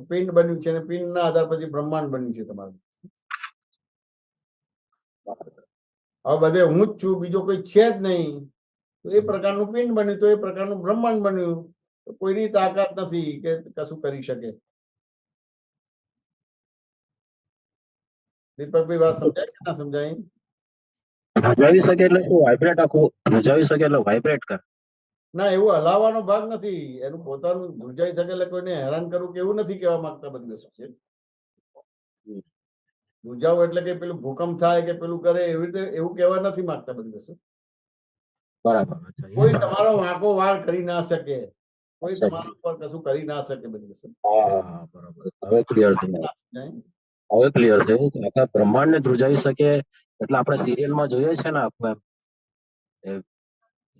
પિંડ બન્યું છે, અને પિંડના આધાર પછી બ્રહ્માંડ બન્યું છે તમારું. હવે બધે હું જ છું, બીજો કોઈ છે જ નહીં, તો એ પ્રકારનું પિંડ બન્યું, તો એ પ્રકારનું બ્રહ્માંડ બન્યું. તો કોઈની તાકાત નથી કે કશું કરી શકે. દીપકભાઈ વાત સમજાય કે ના સમજાય? ધ્રુજાવી શકે એટલે શું? વાઇબ્રેટ આખું ધ્રુજાવી શકે એટલે વાઇબ્રેટ કરે. ના, એવું હલાવવાનો ભાગ નથી. એનું પોતાનું ધ્રુજાઈ શકે એટલે કોઈને હેરાન કરવું કે એવું નથી કહેવા માંગતા. બધી વસ્તુ છે ધ્રુજાવું એટલે કે પેલું ભૂકંપ થાય કે પેલું કરે એવી રીતે એવું કહેવા નથી માંગતા. બધી વસ્તુ બરાબર. કોઈ તમારો વાંકો વાળ કરી ના શકે, કોઈ તમારા ઉપર કશું કરી ના શકે. બધી વસ્તુ બરાબર. હવે ક્લિયર થયું. હવે ક્લિયર થયું કે આખા બ્રહ્માંડને ધ્રુજાવી શકે એટલે આપણે સિરિયલમાં જોઈએ છે ને, આપણે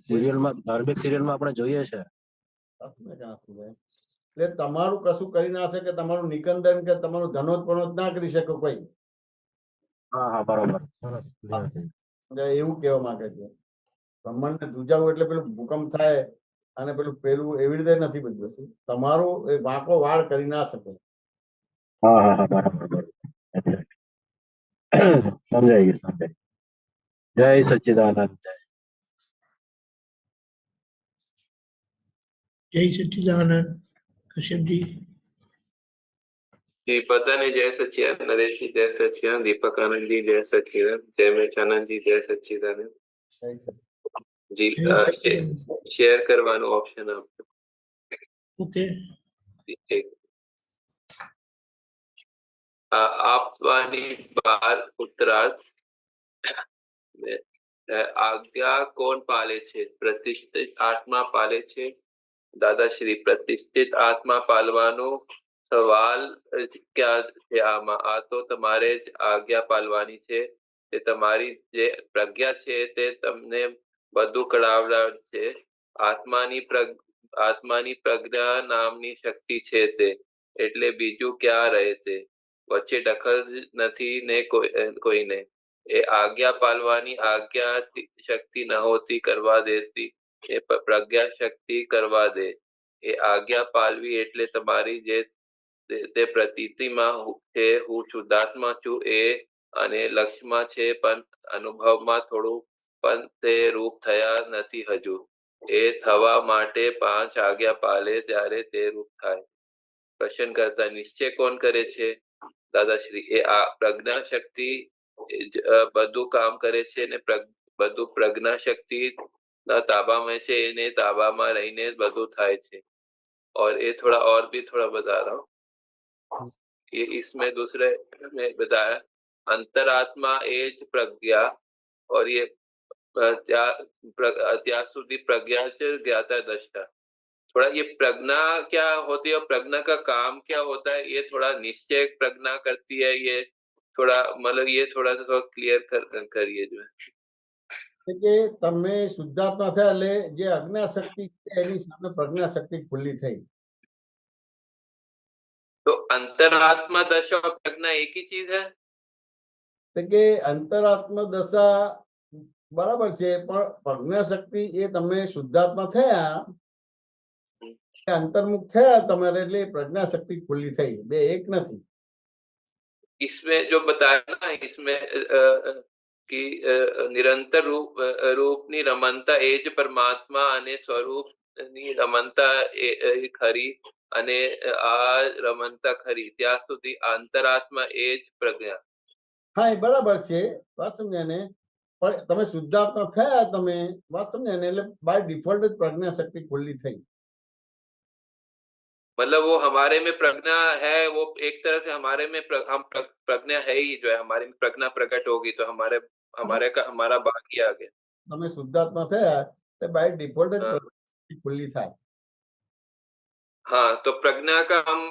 સિરિયલમાં, ધાર્મિક સિરિયલમાં આપણે જોઈએ છે. એટલે તમારું કશું કરી ના શકે, તમારું નિકંદન કે તમારું ધનોત્પણોત ના કરી શકે કોઈ. હા હા બરાબર. એવું કહેવા માંગે છે. બ્રહ્માંડને ધ્રુજાવું એટલે પેલું ભૂકંપ થાય અને પેલું એવી રીતે નથી. બધી વસ્તુ તમારું એ વાંકો વાળ કરી ના શકે. હા હા હા બરાબર. સમજાય ગયું, સમજાય. જય સચ્ચિદાનંદ. જય સચ્ચિદાનંદ. કશ્યપજી. जी पता नहीं। जय सच्चिदानंद। नरेश जी जय सच्चिदानंद। दीपक आनंद जी जय सच्चिदानंद। जयमेशानंद जी जय सच्चिदानंद जी। शेयर करवानो ऑप्शन आप। ओके ठीक। આપવાની બાર ઉત્તરાર્ધ આજ્ઞા કોણ પાલે છે? પ્રતિષ્ઠિત આત્મા પાલે છે. દાદાશ્રી, પ્રતિષ્ઠિત આત્મા પાલવાનો સવાલ ક્યાં છે આમાં? આ તો તમારે જ આજ્ઞા પાલવાની છે. તે તમારી જે પ્રજ્ઞા છે તે તમને બધું કરાવડાવે છે. આત્માની પ્રજ્ઞા નામની શક્તિ છે તે, એટલે બીજું ક્યાં રહે તે? વચ્ચે દખલ નથી ને કોઈને. એ આજ્ઞા પાલવાની આજ્ઞા શક્તિ નહોતી કરવા દેતી, એ પ્રજ્ઞા શક્તિ કરવા દે. એ આજ્ઞા પાલવી એટલે તમારી જે તે પ્રતીતિમાં છે હું શુદ્ધાત્મા છું એ અને લક્ષ્યમાં છે પણ અનુભવમાં થોડું પણ તે રૂપ થયા નથી હજુ. એ થવા માટે 5 આજ્ઞા પાલે ત્યારે તે રૂપ થાય. પ્રશ્ન કરતા નિશ્ચય કોણ કરે છે? દાદાશ્રી એ આ પ્રજ્ઞા શક્તિ બધું કામ કરે છે ને બધું પ્રજ્ઞા શક્તિ ના ताबाમાં છે એને ताबाમાં રહીને બધું થાય છે. और ये थोड़ा और भी थोड़ा बता रहा हूँ. ये इसमें दूसरे में बताया अंतरात्मा एज प्रज्ञा और ये અત્યાર સુધી प्रज्ञा से ज्ञाता दृष्टा. थोड़ा ये प्रज्ञा क्या होती है और प्रज्ञा का काम क्या होता है ये थोड़ा निश्चय प्रज्ञा करती है ये थोड़ा मतलब ये थोड़ा सा क्लियर करिए जो है. કે તમે શુદ્ધાત્મા થયા એટલે જે અજ્ઞા શક્તિ છે એની સામે પ્રજ્ઞા શક્તિ ખુલ્લી થઈ. तो अंतरात्मा दशा और प्रज्ञा एक ही चीज है? તો કે અંતરાત્મા દશા બરાબર છે પણ પ્રજ્ઞા શક્તિ એ તમે શુદ્ધાત્મા થયા અંતર્મુખ થયા તમારે એટલે પ્રજ્ઞા શક્તિ ખુલ્લી થઈ. બે એક નથી. इसमें जो बताया ना इसमें कि निरंतर रूपनी रमनता એ જ પરમાત્મા અને સ્વરૂપની રમનતા એ ખરી અને આ રમનતા ખરી ત્યાં સુધી અંતરાત્મા એ જ પ્રજ્ઞા. હા એ બરાબર છે વાત સમજ્યા ને પણ તમે શુદ્ધાત્મા થયા તમે વાત સમજ્યા ને એટલે બાય ડિફોલ્ટ જ પ્રજ્ઞા શક્તિ ખુલ્લી થઈ. मतलब वो हमारे में प्रज्ञा है वो एक तरह से हमारे में हम प्रज्ञा है ही जो है हमारे में प्रज्ञा प्रकट होगी तो हमारा बाकी आ गया. તમે શુદ્ધાત્મા થયા તો બાય ડિફોल्ट જ પ્રજ્ઞા શક્તિ ખુલ્લી થાય. हाँ तो प्रज्ञा का हम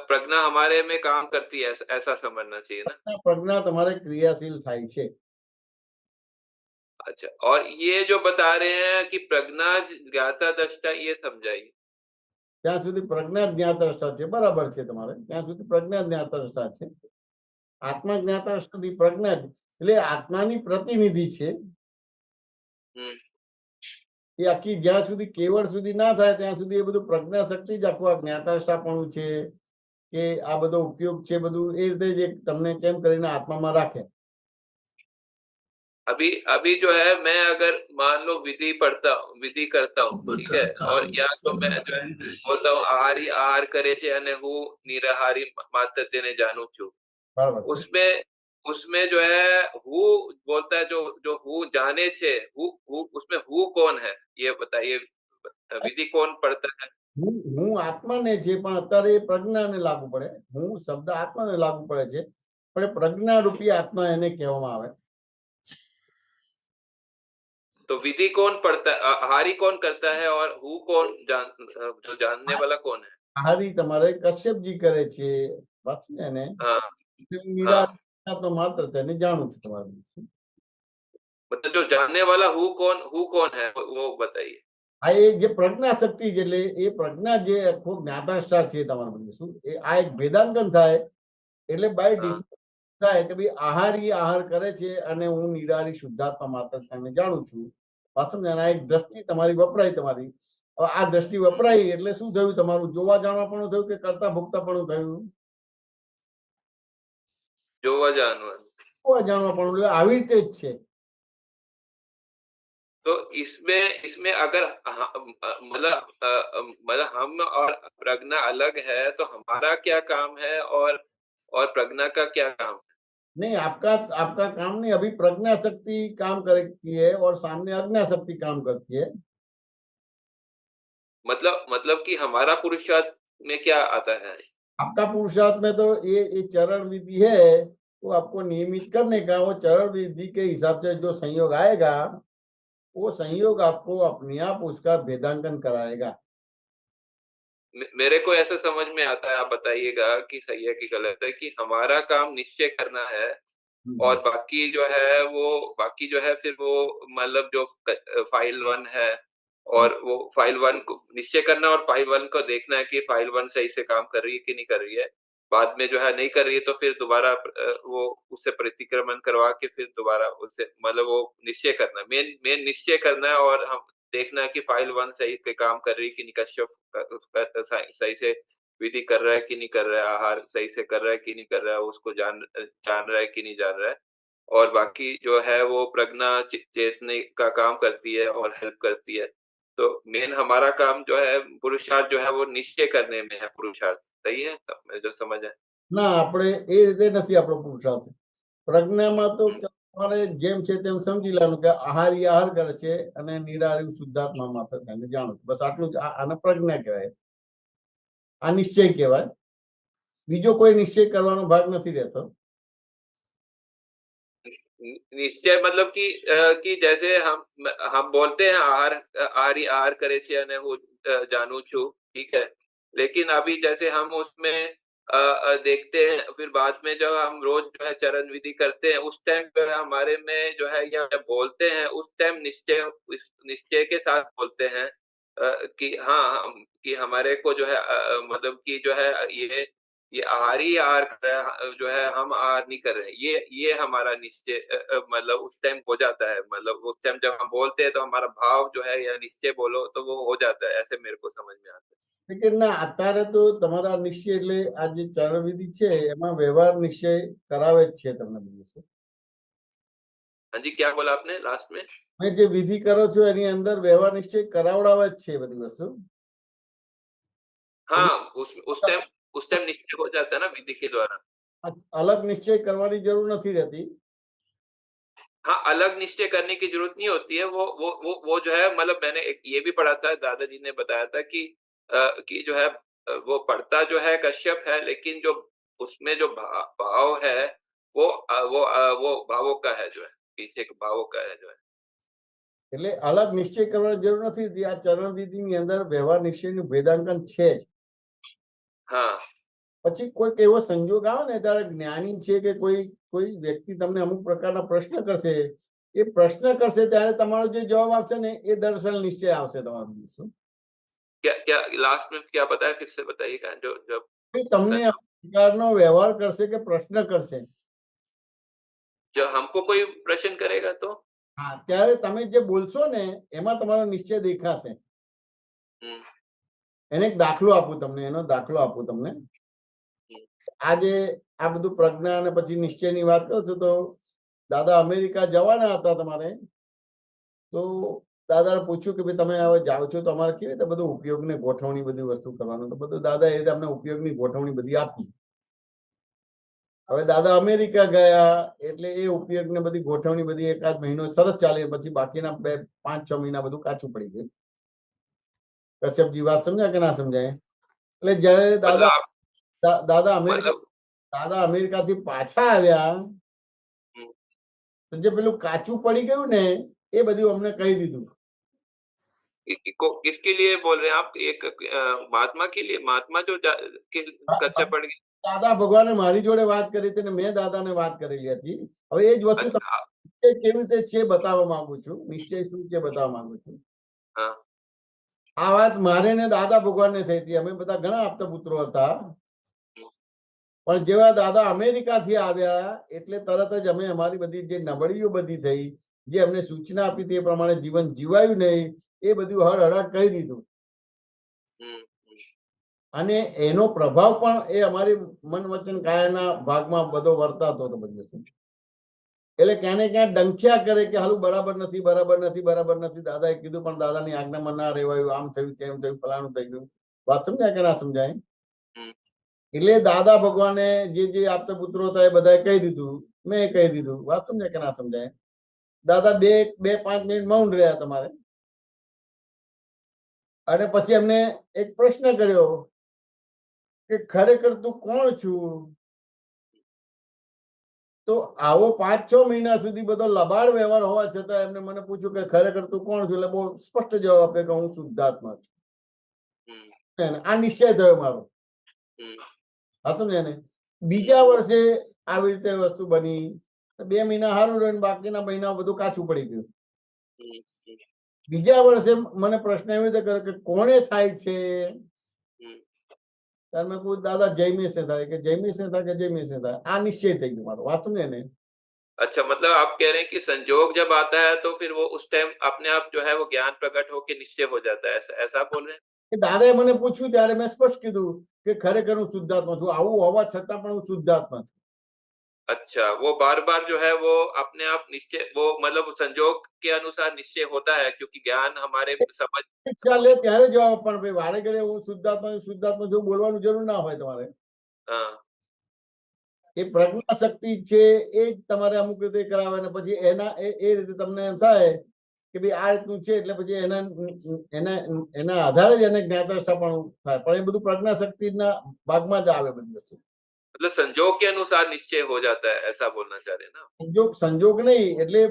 प्रज्ञा हमारे में काम करती है ऐसा समझना चाहिए ना. પ્રજ્ઞા તમારે ક્રિયાશીલ થાય છે. अच्छा और ये जो बता रहे हैं कि प्रज्ञा ज्ञाता दृष्टा ये समझाइए. ત્યાં સુધી પ્રજ્ઞા જ્ઞાતદ્રષ્ટા છે બરાબર છે તમારે ત્યાં સુધી પ્રજ્ઞા જ્ઞાતદ્રષ્ટા છે. આત્મા જ્ઞાતદ્રષ્ટા સુધી પ્રજ્ઞા એટલે આત્માની પ્રતિનિધિ છે. એ આખી જ્યાં સુધી કેવળ સુધી ના થાય ત્યાં સુધી એ બધું પ્રજ્ઞા શક્તિ જ આખું આ જ્ઞાતદ્રષ્ટાપણું છે કે આ બધો ઉપયોગ છે બધું એ રીતે જ તમને કેમ કરીને આત્મામાં રાખે. अभी जो है मैं अगर मान लो विधि करता हूँ ठीक है और या तो मैं जो है बोलता हूँ आहारी आहार करे छे અને હું નિરાહારી માત્ર તેને જાણું છું. उसमें जो है हु बोलता है जो हु जाने छे हु उसमें हु कौन है ये बताइए. विधि कौन पढ़ता है? હું આત્માને છે પણ અત્યારે એ પ્રજ્ઞાને લાગુ પડે. હું શબ્દ આત્માને લાગુ પડે છે પણ પ્રજ્ઞા રૂપી આત્મા એને કહેવામાં આવે. तो विधि कौन पढ़ता है आहारी कौन करता है और हु कौन जो जानने वाला कौन है? આહારી તમારે કશ્યપજી કરે છે વાત છે ને. તો માત્ર તેને જાણું છું તમારું. मतलब जो जानने वाला हु कौन है वो बताइए. આ એ જે પ્રજ્ઞા શક્તિ છે એટલે એ પ્રજ્ઞા જે આખો જ્ઞાતદ્રષ્ટા છે તમારા બધું શું એ આ એક ભેદાંકન થાય એટલે બાય ડિફોલ્ટ થાય કે ભાઈ આહારી આહાર કરે છે અને હું નિરાહારી શુદ્ધાત્મા માત્ર તેને જાણું છું. પાછળ એક દ્રષ્ટિ તમારી વપરાય તમારી. હવે આ દ્રષ્ટિ વપરાય એટલે શું થયું તમારું જોવા જાણવાપણું થયું કે કરતા ભોગતાપણું થયું? જોવા જાણવાપણું એટલે આવી રીતે જ છે. तो इसमें अगर मतलब हम और प्रज्ञा अलग है तो हमारा क्या काम है और प्रज्ञा का क्या काम है? नहीं आपका काम नहीं. अभी प्रज्ञा शक्ति काम करती है और सामने अज्ञा शक्ति काम करती है. मतलब कि हमारा पुरुषार्थ में क्या आता है? आपका पुरुषार्थ में तो ये चरण विधि है वो आपको नियमित करने का. वो चरण विधि के हिसाब से जो संयोग आएगा वो संयोग आपको अपने आप उसका भेदांकन कराएगा. मेरे को ऐसा समझ में आता है आप बताइएगा कि सही है कि गलत है कि हमारा काम निश्चय करना है और बाकी जो है फिर वो मतलब जो फाइल 1 है और वो फाइल 1 को निश्चय करना और फाइल 1 को देखना है कि फाइल 1 सही से काम कर रही है कि नहीं कर रही है. बाद में जो है नहीं कर रही है तो फिर दोबारा वो उससे प्रतिक्रमण करवा के फिर दोबारा उससे मतलब वो निश्चय करना मेन निश्चय करना है और हम देखना है कि फाइल 1 सही से काम कर रही है कि नहीं कश्यप सही से विधि कर रहा है कि नहीं कर रहा है, आहार सही से कर रहा है कि नहीं कर रहा है, उसको जान रहा है कि नहीं जान रहा है। और बाकी जो है वो प्रज्ञा चेतने का काम करती है और हेल्प करती है। तो मेन हमारा काम जो है पुरुषार्थ जो है वो निश्चय करने में है पुरुषार्थ। सही है जो समझ है? ના આપણે એ રીતે નથી આપણો પુરુષાર્થ. પ્રજ્ઞામાં તો તમારે જેમ છે તેમ સમજી લેવાનું કે આહારી આહાર કરે છે અને નિરાહારી શુદ્ધાત્મા માત્ર તેને જાણો. બસ આટલું જ આને પ્રજ્ઞા કહેવાય. આ નિશ્ચય કહેવાય. બીજો કોઈ નિશ્ચય કરવાનો ભાગ નથી રહેતો. निश्चय मतलब कि जैसे हम बोलते हैं आहार करे छे अने हूँ जानू छू, ठीक है, लेकिन अभी जैसे हम उसमें देखते हैं, फिर बाद में जब हम रोज जो है चरण विधि करते हैं उस टाइम जो है हमारे में जो है या बोलते हैं उस टाइम निश्चय के साथ बोलते हैं कि हाँ कि हमारे को जो है मतलब कि जो है ये आहारी आहार जो है हम आहार नहीं कर रहे हैं, ये हमारा निश्चय मतलब उस टाइम हो जाता है। मतलब उस टाइम जब हम बोलते हैं तो हमारा भाव जो है या निश्चय बोलो तो वो हो जाता है, ऐसे मेरे को समझ में आता है। लेकिन ना અત્યારે તો તમારા નિશ્ચય એટલે આ જે ચરણ વિધિ છે એમાં વ્યવહાર નિશ્ચય કરાવે જ છે તમને બધું વસ્તુ. हाँ जी, क्या बोला आपने लास्ट में? मैं જે વિધિ કરો છો એની અંદર વ્યવહાર નિશ્ચય કરાવડાવે જ છે બધી વસ્તુ. हाँ, उस टाइम निश्चय हो जाता है ना विधि के द्वारा। अलग निश्चय करवानी जरूर નથી રહેતી. हाँ, अलग निश्चय करने की जरूरत नहीं होती है। वो जो है मतलब मैंने एक ये भी पढ़ा था, दादाजी ने बताया था कि जो है वो पढ़ता जो है कश्यप है, लेकिन जो उसमें जो भाव है वो भावों का है, जो है पीछे के भावों का है जो है। એટલે અલગ નિશ્ચય કરવાની જરૂર નથી. આ ચરણ વિધિની અંદર વ્યવહાર નિશ્ચયનું ભેદાંકન છે જ. हाँ. પછી કોઈક એવો સંજોગ આવે ને ત્યારે જ્ઞાની છે કે કોઈ વ્યક્તિ તમને અમુક પ્રકારના પ્રશ્ન કરશે, એ પ્રશ્ન કરશે ત્યારે તમારો જે જવાબ આપશે ને એ દર્શન નિશ્ચય આવશે તમારું. क्या लास्ट में क्या बताया, फिर से बताइएगा? जो जब તમને આ પ્રકારનો વ્યવહાર કરશે કે પ્રશ્ન કરશે, जो हमको कोई प्रश्न करेगा तो હા ત્યારે તમે જે બોલશો ને એમાં તમારો નિશ્ચય દેખાશે. એને એક દાખલો આપું તમને, એનો દાખલો આપું તમને. આજે આ બધું પ્રજ્ઞા અને પછી નિશ્ચયની વાત કરો છો તો દાદા અમેરિકા જવાના હતા તમારે, તો દાદાએ પૂછ્યું કે ભાઈ તમે હવે જાઓ છો તો અમારે કેવી રીતે બધું ઉપયોગને ગોઠવણી બધી વસ્તુ કરવાનું, તો બધું દાદા એ રીતે અમને ઉપયોગની ગોઠવણી બધી આપી. હવે દાદા અમેરિકા ગયા એટલે એ ઉપયોગને બધી ગોઠવણી બધી એકાદ મહિનો સરસ ચાલે, પછી બાકીના 5-6 મહિના બધું કાચું પડી ગયું. કશ્યપજી વાત સમજાય કે ના સમજાય? એટલે જયારે દાદા અમેરિકાથી પાછા આવ્યા તો જે પેલું કાચું પડી ગયું ને એ બધું અમને કહી દીધું. किसके लिए बोल रहे हैं आप? एक महात्मा के लिए? महात्मा जो कच्चा पड़ गया? દાદા ભગવાને મારી જોડે વાત કરી હતી ને મેં દાદાને વાત કરેલી હતી. હવે એ જ વસ્તુ નિશ્ચય કેવી રીતે છે બતાવવા માંગુ છું. નિશ્ચય શું છે બતાવવા માંગુ છું. આ વાત મારે ને દાદા ભગવાનને થઈ હતી. અમે બધા ઘણા આપતા પુત્રો હતા, પણ જેવા દાદા અમેરિકાથી આવ્યા એટલે તરત જ અમે અમારી બધી જે નબળીઓ બધી થઈ, જે અમને સૂચના આપી તે પ્રમાણે જીવન જીવાયું નહીં, એ બધું હળહળાટ કહી દીધું. અને એનો પ્રભાવ પણ એ અમારી મન વચન કાયાના ભાગમાં બધો વર્તાતો હતો બધી વસ્તુ. એટલે ક્યાંને ક્યાં ડંખ્યા કરે કે હાલું બરાબર નથી, બરાબર નથી, બરાબર નથી. દાદાએ કીધું પણ દાદાની આજ્ઞામાં ના રહેવાયું, આમ થયું તેમ થયું, ફલાણું થઈ ગયું. વાત સમજાય કે ના સમજાય? એટલે દાદા ભગવાને જે જે આપતા પુત્રો હતા એ બધાએ કહી દીધું, મેં કહી દીધું. વાત સમજાય કે ના સમજાય? દાદા 2-5 મિનિટ મૌન રહ્યા તમારે, અને પછી એમને એક પ્રશ્ન કર્યો કે ખરેખર તું કોણ છું? તો આવો 5-6 મહિના સુધી બધો લબાડ વ્યવહાર હોવા છતાં એમને મને પૂછ્યું કે ખરેખર તું કોણ છું? એટલે બહુ સ્પષ્ટ જવાબ આપ્યો કે હું શુદ્ધાત્મા છું. આ નિશ્ચય થયો મારો. હતું ને? એને બીજા વર્ષે આવી રીતે વસ્તુ બની, 2 મહિના સારું રહ્યું, બાકીના મહિના બધું કાચું પડી ગયું. બીજા વર્ષે મને પ્રશ્ન એવી રીતે કર્યો કે કોણે થાય છે? ત્યારે મેં કહ્યું દાદા જયમે से થાય, કે જયમે से થાય, કે જયમે से થાય. આ નિશ્ચય થઈ ગયું મારો. વાત સમજે ને? अच्छा, मतलब आप कह रहे हैं कि संजोग जब आता है तो फिर वो उस टाइम अपने आप जो है वो ज्ञान प्रकट होकर निश्चय हो जाता है, ऐसा बोल रहे हैं? એ દાદાએ મને પૂછ્યું ત્યારે મેં સ્પષ્ટ કીધું કે ખરેખર હું શુદ્ધાત્મા છું, આવું હોવા છતાં પણ હું શુદ્ધાત્મા છું. अच्छा, वो बार बार जो है वो अपने आप निश्चय, वो मतलब संजोग के अनुसार निश्चय होता है, क्योंकि ज्ञान हमारे समझ। शिक्षा ले ત્યારે જવાબ પણ ભાઈ વારે ઘડે હું શુદ્ધાત્મા છું બોલવાનું જરૂર ના હોય તમારે. हाँ, એ પ્રજ્ઞા શક્તિ છે એ જ તમારે અમુક રીતે કરાવે ને પછી એના એ રીતે તમને એમ થાય કે ભાઈ આ રીતનું છે એટલે પછી એના આધારે જ એને જ્ઞાતરષ્ટા પણ થાય, પણ એ બધું પ્રજ્ઞા શક્તિના ભાગમાં જ આવે બધી વસ્તુ. मतलब संजोग के अनुसार निश्चय हो जाता है, ऐसा बोलना चाह रहे हैं ना? સંજોગ નહીં એટલે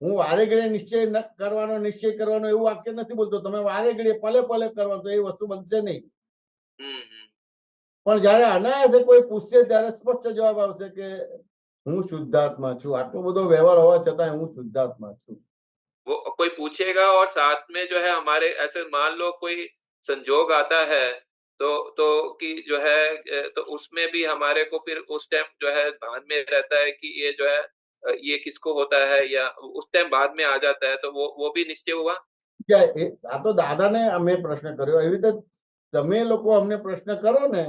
હું વારે ઘડીએ નિશ્ચય કરવાનો એવું વાક્ય નથી બોલતો. તમે વારે ઘડીએ પલે પલે કરવાનો તો એ વસ્તુ બનશે નહીં. પણ જયારે અનાયાસે કોઈ પૂછશે ત્યારે સ્પષ્ટ જવાબ આવશે કે હું શુદ્ધાત્મા છું, આટલો બધો વ્યવહાર હોવા છતાં હું શુદ્ધાત્મા છું. वो कोई पूछेगा और साथ में जो है हमारे ऐसे मान लो कोई संजोग आता है तो कि जो है तो उसमें भी हमारे को फिर उस टाइम जो है भान में रहता है कि ये जो है ये किसको होता है, या उस टाइम बाद में आ जाता है, तो वो भी निश्चय हुआ. આ તો દાદાને અમે પ્રશ્ન કર્યો, એવી રીતે તમે લોકો અમને પ્રશ્ન કરો ને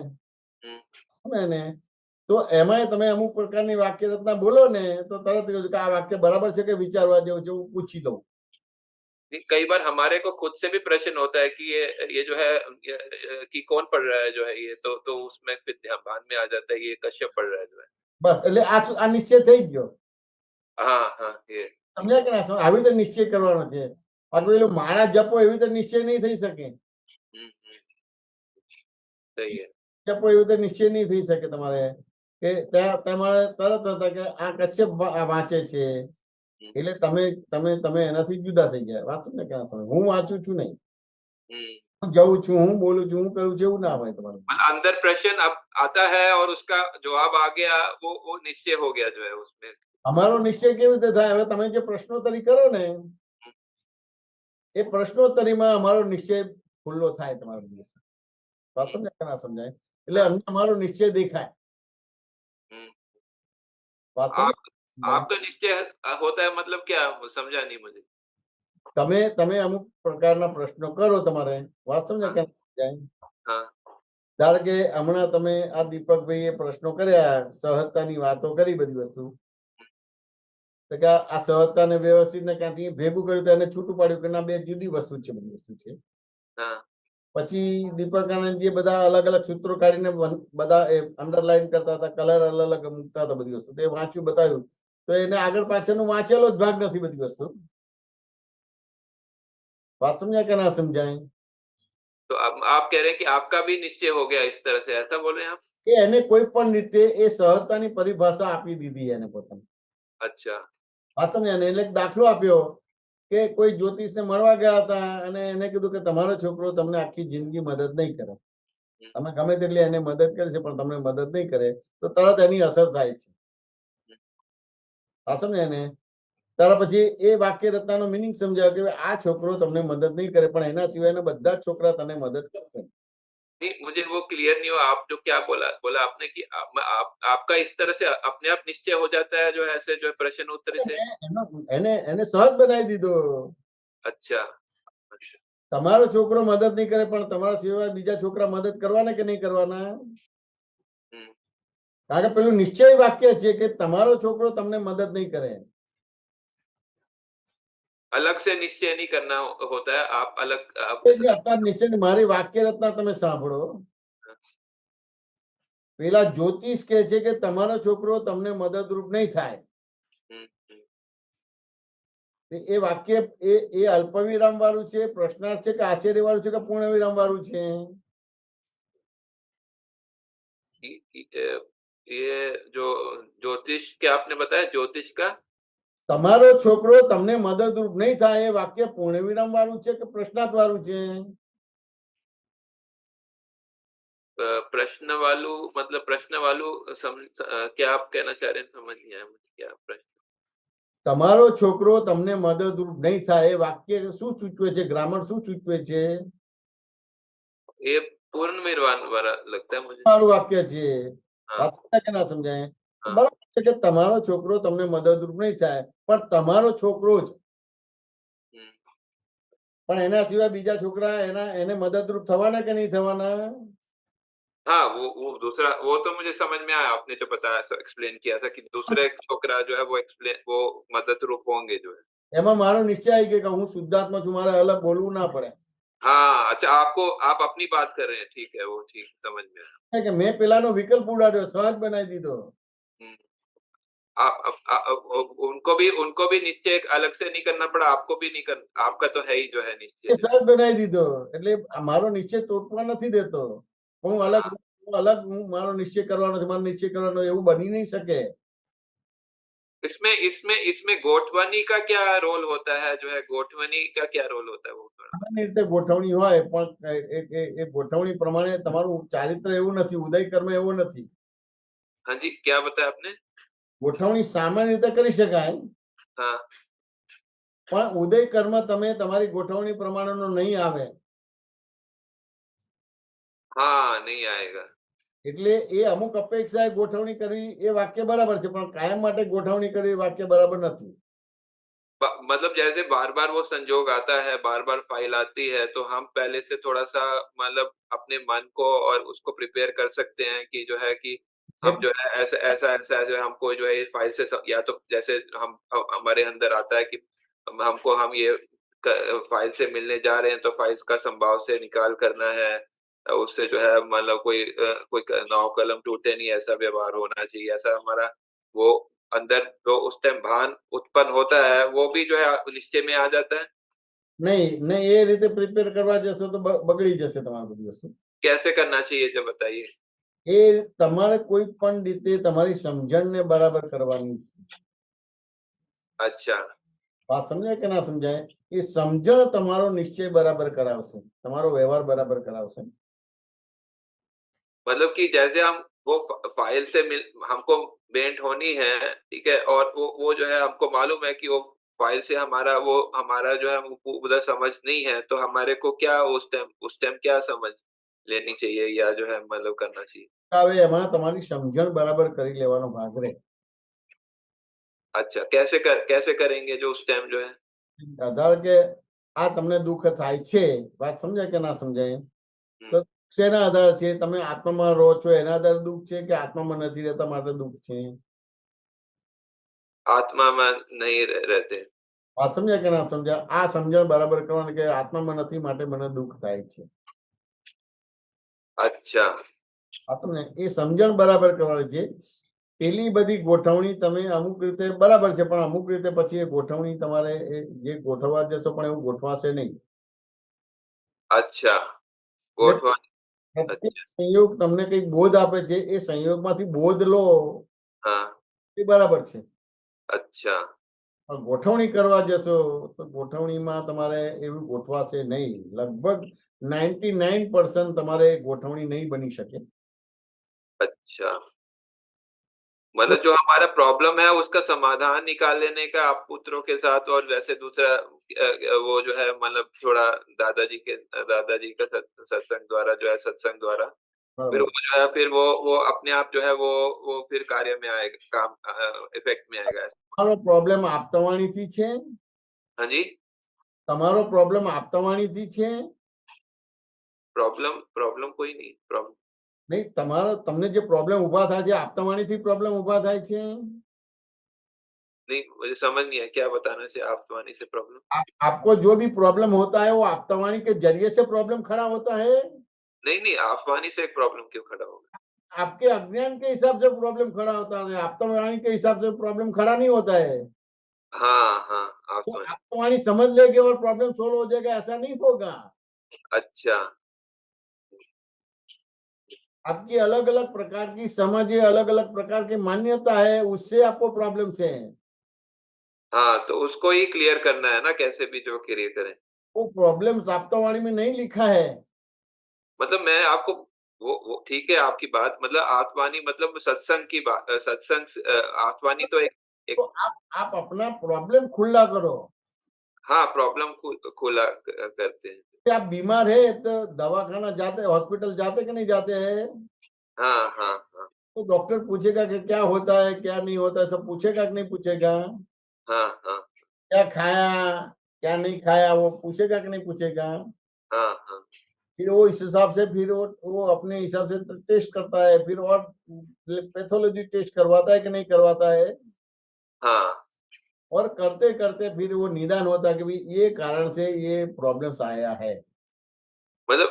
તો એમાં તમે અમુક પ્રકારની વાક્ય રચના બોલો ને તો તરત કે આ વાક્ય બરાબર છે કે વિચારવા જેવું છે, હું પૂછી દઉં. कई बार हमारे को खुद से भी प्रश्न होता है कि ये जो है कि कौन पढ़ रहा है जो है ये, तो उसमें फिर ध्यान में आ जाता है ये कश्यप पढ़ रहा है जो है. બસ એટલે આ નિશ્ચય થઈ ગયો. हाँ हाँ, ये સમજ્યા કે ના? આવી રીતે નિશ્ચય કરવાનો છે. બાકી પેલું માળા જપો એવી રીતે નિશ્ચય નહીં થઈ શકે. सही है. જપો એવી રીતે નિશ્ચય નહીં થઈ શકે તમારે કે તમારે તરત હતા કે આ કશ્યપ વાંચે છે એટલે તમે તમે તમે એનાથી જુદા થઈ ગયા. વાંચો ને ક્યાં તમે હું વાંચું છું નહીં, હું જઉં છું, હું બોલું છું, હું કરું છું એવું ના હોય તમારે. अंदर प्रश्न अब आता है और उसका जवाब आ गया, वो निश्चय हो गया जो है उसमें. અમારો નિશ્ચય કેવી રીતે થાય? હવે તમે જે પ્રશ્નોત્તરી કરો ને એ પ્રશ્નોત્તરીમાં અમારો નિશ્ચય ખુલ્લો થાય તમારા દિવસે. વાત સમજાય કે ના સમજાય? એટલે અમને અમારો નિશ્ચય દેખાય. વાત आपका निश्चय होता है मतलब क्या, समझा नहीं मुझे. તમે અમુક પ્રકારના પ્રશ્નો કરો તમારે, વાત સમજાય કે ના સમજાય? हाँ, ધારો કે હમણાં તમે આ દીપકભાઈએ પ્રશ્નો કર્યા, સહજતાની વાતો કરી બધી વસ્તુ, તો કે આ સહજતાને વ્યવસ્થિત ને ક્યાંથી ભેગું કર્યું તો એને છૂટું પાડ્યું કે ના બે જુદી વસ્તુ છે, બધી વસ્તુ છે. પછી દીપકાનંદજીએ બધા અલગ અલગ સૂત્રો કાઢીને બધા અંડરલાઈન કરતા હતા, કલર અલગ અલગ મૂકતા હતા બધી વસ્તુ, તે વાંચ્યું બતાવ્યું તો એને આગળ પાછળનું વાંચેલો જ ભાગ નથી બધી વસ્તુ. વાત સમજાય કે ના સમજાય? तो आप कह रहे हैं कि आपका भी निश्चय हो गया इस तरह से, ऐसा बोल रहे हैं आप? કે એને કોઈ પણ રીતે એ સહજતાની પરિભાષા આપી દીધી એને પોતાને. अच्छा. વાત સમજાય ને? એટલે દાખલો આપ્યો કે કોઈ જ્યોતિષને મળવા ગયા હતા અને એને કીધું કે તમારો છોકરો તમને આખી જિંદગી મદદ નહીં કરે, તમે ગમે તેટલી એને મદદ કરે છે પણ તમને મદદ નહીં કરે, તો તરત એની અસર થાય છે. વાત સમજાય ને? ત્યાર પછી એ વાક્ય રચનાનો મિનિંગ સમજાવ્યો કે આ છોકરો તમને મદદ નહીં કરે પણ એના સિવાયના બધા જ છોકરા તને મદદ કરશે. नहीं, मुझे वो क्लियर नहीं हुआ. आप जो क्या बोला आपने कि आपका इस तरह से अपने आप निश्चय हो जाता है जो ऐसे जो प्रश्न उत्तर से. એને સહજ બનાવી દીધો. अच्छा. તમારો છોકરો મદદ નહીં કરે પણ તમારા સિવાય બીજા છોકરા મદદ કરવાના કે નહીં કરવાના? કારણ કે પેલું નિશ્ચય વાક્ય છે કે તમારો છોકરો તમને મદદ નહીં કરે. अलग से निश्चय नहीं करना होता है, आप अलग અત્યારે નિશ્ચય મારી વાક્ય રચના તમે સાંભળો. પેલા જ્યોતિષ કે છે કે તમારો છોકરો તમને મદદરૂપ નહીં થાય. એ વાક્ય એ અલ્પવિરામ વાળું છે, પ્રશ્નાર્થ છે કે આશ્ચર્ય વાળું છે કે પૂર્ણવિરામ વાળું છે? ये जो ज्योतिष क्या आपने बताया, ज्योतिष का તમારો છોકરો તમને મદદરૂપ નહીં થાય એ વાક્ય પૂર્ણવિરામ વાળું છે કે પ્રશ્નાર્થ વાળું છે? प्रश्न वालू मतलब प्रश्न वालू क्या आप कहना चाह रहे हैं, समझ नहीं आया मुझे क्या प्रश्न. તમારો છોકરો તમને મદદરૂપ નહીં થાય એ વાક્ય શું સૂચવે છે? ગ્રામર શું સૂચવે છે? ये पूर्ण निर्वाण वाला लगता है मुझे. મારું વાક્ય છે. વાત સમજાય કે ના સમજાય? બરાબર છે કે તમારો છોકરો તમને મદદરૂપ નહીં થાય પણ તમારો છોકરો જ પણ એના સિવાય બીજા છોકરા એને મદદરૂપ થવાના કે નહીં થવાના? हाँ, वो दूसरा वो तो मुझे समझ में आया, आपने जो बताया एक्सप्लेन किया था कि दूसरे छोकरा जो है वो मदद रूप होंगे जो है। એમાં મારો નિશ્ચય આવી ગયો કે હું શુદ્ધાત્મા છું, મારે अलग बोलવું ना પડે। हाँ, अच्छा, आप अपनी बात कर रहे हैं, ठीक है, वो ठीक समझ में आया। કે મેં પેલાનો વિકલ્પ ઉડાડ્યો, सहज बनाવી દીધो। उनको भी निश्चय अलग से नहीं करना पड़ा, आपको भी नहीं करना, आपका तो है ही जो है निश्चय। सहज बनाવી દીધो, એટલે મારો નિશ્ચय તોડવા નથી દેતો। હું अलग હું મારો નિશ્ચય કરવાનો છે, મારો નિશ્ચય કરવાનો, એવું બની નહીં શકે। इसमें गोठवनी का क्या रोल होता है, जो है गोठवनी का क्या रोल होता है वो સામાન્ય રીતે ગોઠવણી હોય, પણ એ ગોઠવણી પ્રમાણે તમારું ચારિત્ર એવું નથી, ઉદય કર્મ એવો નથી। हाँ जी, क्या बताया आपने? ગોઠવણી સામાન્ય રીતે કરી શકાય, हाँ, પણ ઉદય કર્મ તમે તમારી ગોઠવણી પ્રમાણેનો નહીં આવે। हाँ, नहीं आएगा। એટલે એ અમુક અપેક્ષાએ ગોઠવણી કરવી એ વાક્ય બરાબર છે, પણ કાયમ માટે ગોઠવણી કરવી એ વાક્ય બરાબર નથી। मतलब जैसे बार बार वो संजोग आता है, बार बार फाइल आती है, तो हम पहले से थोड़ा सा मतलब अपने मन को और उसको प्रिपेयर कर सकते हैं कि जो है कि हम जो है ऐसा ऐसा ऐसा जो है हमको जो है इस फाइल से या तो जैसे हम हमारे अंदर आता है कि हमको हम ये फाइल से मिलने जा रहे हैं, तो फाइल्स का संभाव से निकाल करना है, उससे जो है मतलब कोई नाव कलम टूटे नहीं, ऐसा व्यवहार होना चाहिए, ऐसा हमारा वो अंदर जो उस टाइम भान उत्पन्न होता है, वो भी जो है निश्चय में आ जाता है। नहीं नहीं, એ રીતે પ્રિપેર કરવા જશો તો બગડી જશે તમારું બધું વસ્તુ। कैसे करना चाहिए जब बताइए? એ તમારે કોઈ પણ રીતે તમારી સમજણને બરાબર કરવાની છે। अच्छा, વાત સમજાય કે ના સમજાય? એ સમજણ તમારો નિશ્ચય બરાબર કરાવશે, તમારો વ્યવહાર બરાબર કરાવશે। मतलब कि जैसे हम वो फाइल से हमको बेंट होनी है, ठीक है, और वो जो है हमको मालूम है कि वो फाइल से हमारा जो है उधर समझ नहीं है, तो हमारे को क्या उस टाइम क्या समझ लेनी चाहिए या जो है मतलब करना चाहिए? હવે એમાં તમારી સમજણ બરાબર કરી લેવાનો ભાગ રહે। अच्छा, कैसे करेंगे जो उस टाइम जो है? ધારો કે આ તમને દુઃખ થાય છે, વાત સમજાય કે ના સમજાય? તો શેના આધારે છે? તમે આત્મામાં રહો છો એના આધારે દુઃખ છે કે આત્મામાં નથી રહેતા માટે દુઃખ છે? आत्मा में नहीं रहते। વાત સમજાય કે ના સમજાય? આ સમજણ બરાબર કરવાની કે આત્મામાં નથી માટે મને દુઃખ થાય છે। अच्छा, એ સમજણ બરાબર કરવાની છે। પેલી બધી ગોઠવણી તમે અમુક રીતે બરાબર છે, પણ અમુક રીતે પછી એ ગોઠવણી તમારે જે ગોઠવવા જશો પણ એવું ગોઠવાશે નહીં। अच्छा, गोठवानी। પ્રત્યેક સંયોગ તમને કઈ બોધ આપે છે, એ સંયોગમાંથી બોધ લો, हाँ, એ બરાબર છે। अच्छा, પણ ગોઠવણી કરવા જશો તો ગોઠવણીમાં તમારે એવું ગોઠવાશે નહીં। લગભગ 99% તમારે ગોઠવણી નહીં બની શકે। अच्छा, मतलब जो हमारा प्रॉब्लम है उसका समाधान निकाल लेने का आप पुत्रों के साथ, और वैसे दूसरा वो जो है मतलब थोड़ा दादाजी का सत्संग द्वारा जो है सत्संग द्वारा फिर वो जो है फिर वो अपने आप जो है वो फिर कार्य में आएगा, काम इफेक्ट में आएगा। તમારો પ્રોબ્લેમ આપતાવાણીથી છે? हाँ जी, તમારો પ્રોબ્લેમ આપતાવાણીથી છે? प्रॉब्लम कोई नहीं, प्रॉब्लम नहीं, તમારો તમને જે પ્રોબ્લેમ ઉભા થાય છે આપતાવાણીથી પ્રોબ્લેમ ઉભા થાય છે? नहीं, मुझे समझ नहीं है क्या बताना चाहिए आत्मानी से प्रॉब्लम। आपको जो भी प्रॉब्लम होता है वो आपतावाणी के जरिए से प्रॉब्लम खड़ा होता है? नहीं, आत्मानी से एक प्रॉब्लम क्यों खड़ा होगा? आपके अज्ञान के हिसाब से प्रॉब्लम खड़ा होता है, आपतावाणी के हिसाब से प्रॉब्लम खड़ा नहीं होता है। हाँ हाँ, तो आत्मानी। आपतावाणी समझ लेके और प्रॉब्लम सोल्व हो जाएगा, ऐसा नहीं होगा। अच्छा, आपकी अलग अलग प्रकार की समझ है, अलग अलग प्रकार की मान्यता है, उससे आपको प्रॉब्लम है। हाँ, तो उसको ही क्लियर करना है ना, कैसे भी जो क्लियर करें। वो प्रॉब्लम्स आपतावाणी में नहीं लिखा है। मतलब मैं आपको वो ठीक है आपकी बात, मतलब आत्मानी मतलब सत्संग की बात, आत्मानी तो एक तो आप अपना प्रॉब्लम खुला करो। हाँ, प्रॉब्लम खुला करते हैं। कि आप बीमार है तो दवाखाना जाते, हॉस्पिटल जाते कि नहीं जाते हैं? हाँ हाँ हाँ तो डॉक्टर पूछेगा कि क्या होता है क्या नहीं होता है, सब पूछेगा कि नहीं पूछेगा? हाँ हाँ क्या खाया, क्या नहीं खाया वो पूछेगा कि नहीं पूछेगा? हाँ हाँ फिर वो इस हिसाब से फिर वो अपने हिसाब से टेस्ट करता है, फिर और पैथोलॉजी टेस्ट करवाता है कि नहीं करवाता है, हाँ और करते करते फिर वो निदान होता है कि भाई ये कारण से ये प्रॉब्लम्स आया है। मतलब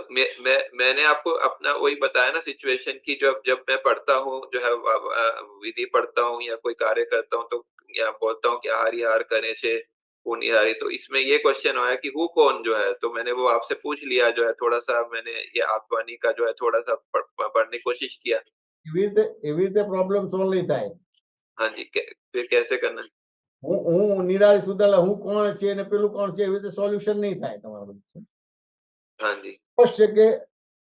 मैंने आपको अपना वही बताया ना सिचुएशन की, जब जब मैं पढ़ता हूँ जो है विधि पढ़ता हूँ या कोई कार्य करता हूँ, तो या बोलता हूँ कि आहारी आहार करने से वो निहारी, तो इसमें ये क्वेश्चन आया कि हु कौन जो है, तो मैंने वो आपसे पूछ लिया जो है, थोड़ा सा मैंने ये आत्मानी का जो है थोड़ा सा पढ़ने की कोशिश किया। એવી રીતે પ્રોબ્લેમ સોલ્વ નહીં થાય। हाँ जी, फिर कैसे करना है? હું નિરાળી સુધાલા હું કોણ છે ને પેલું કોણ છે એવી રીતે સોલ્યુશન નહીં થાય તમારું। हाँ जी, સ્પષ્ટ છે કે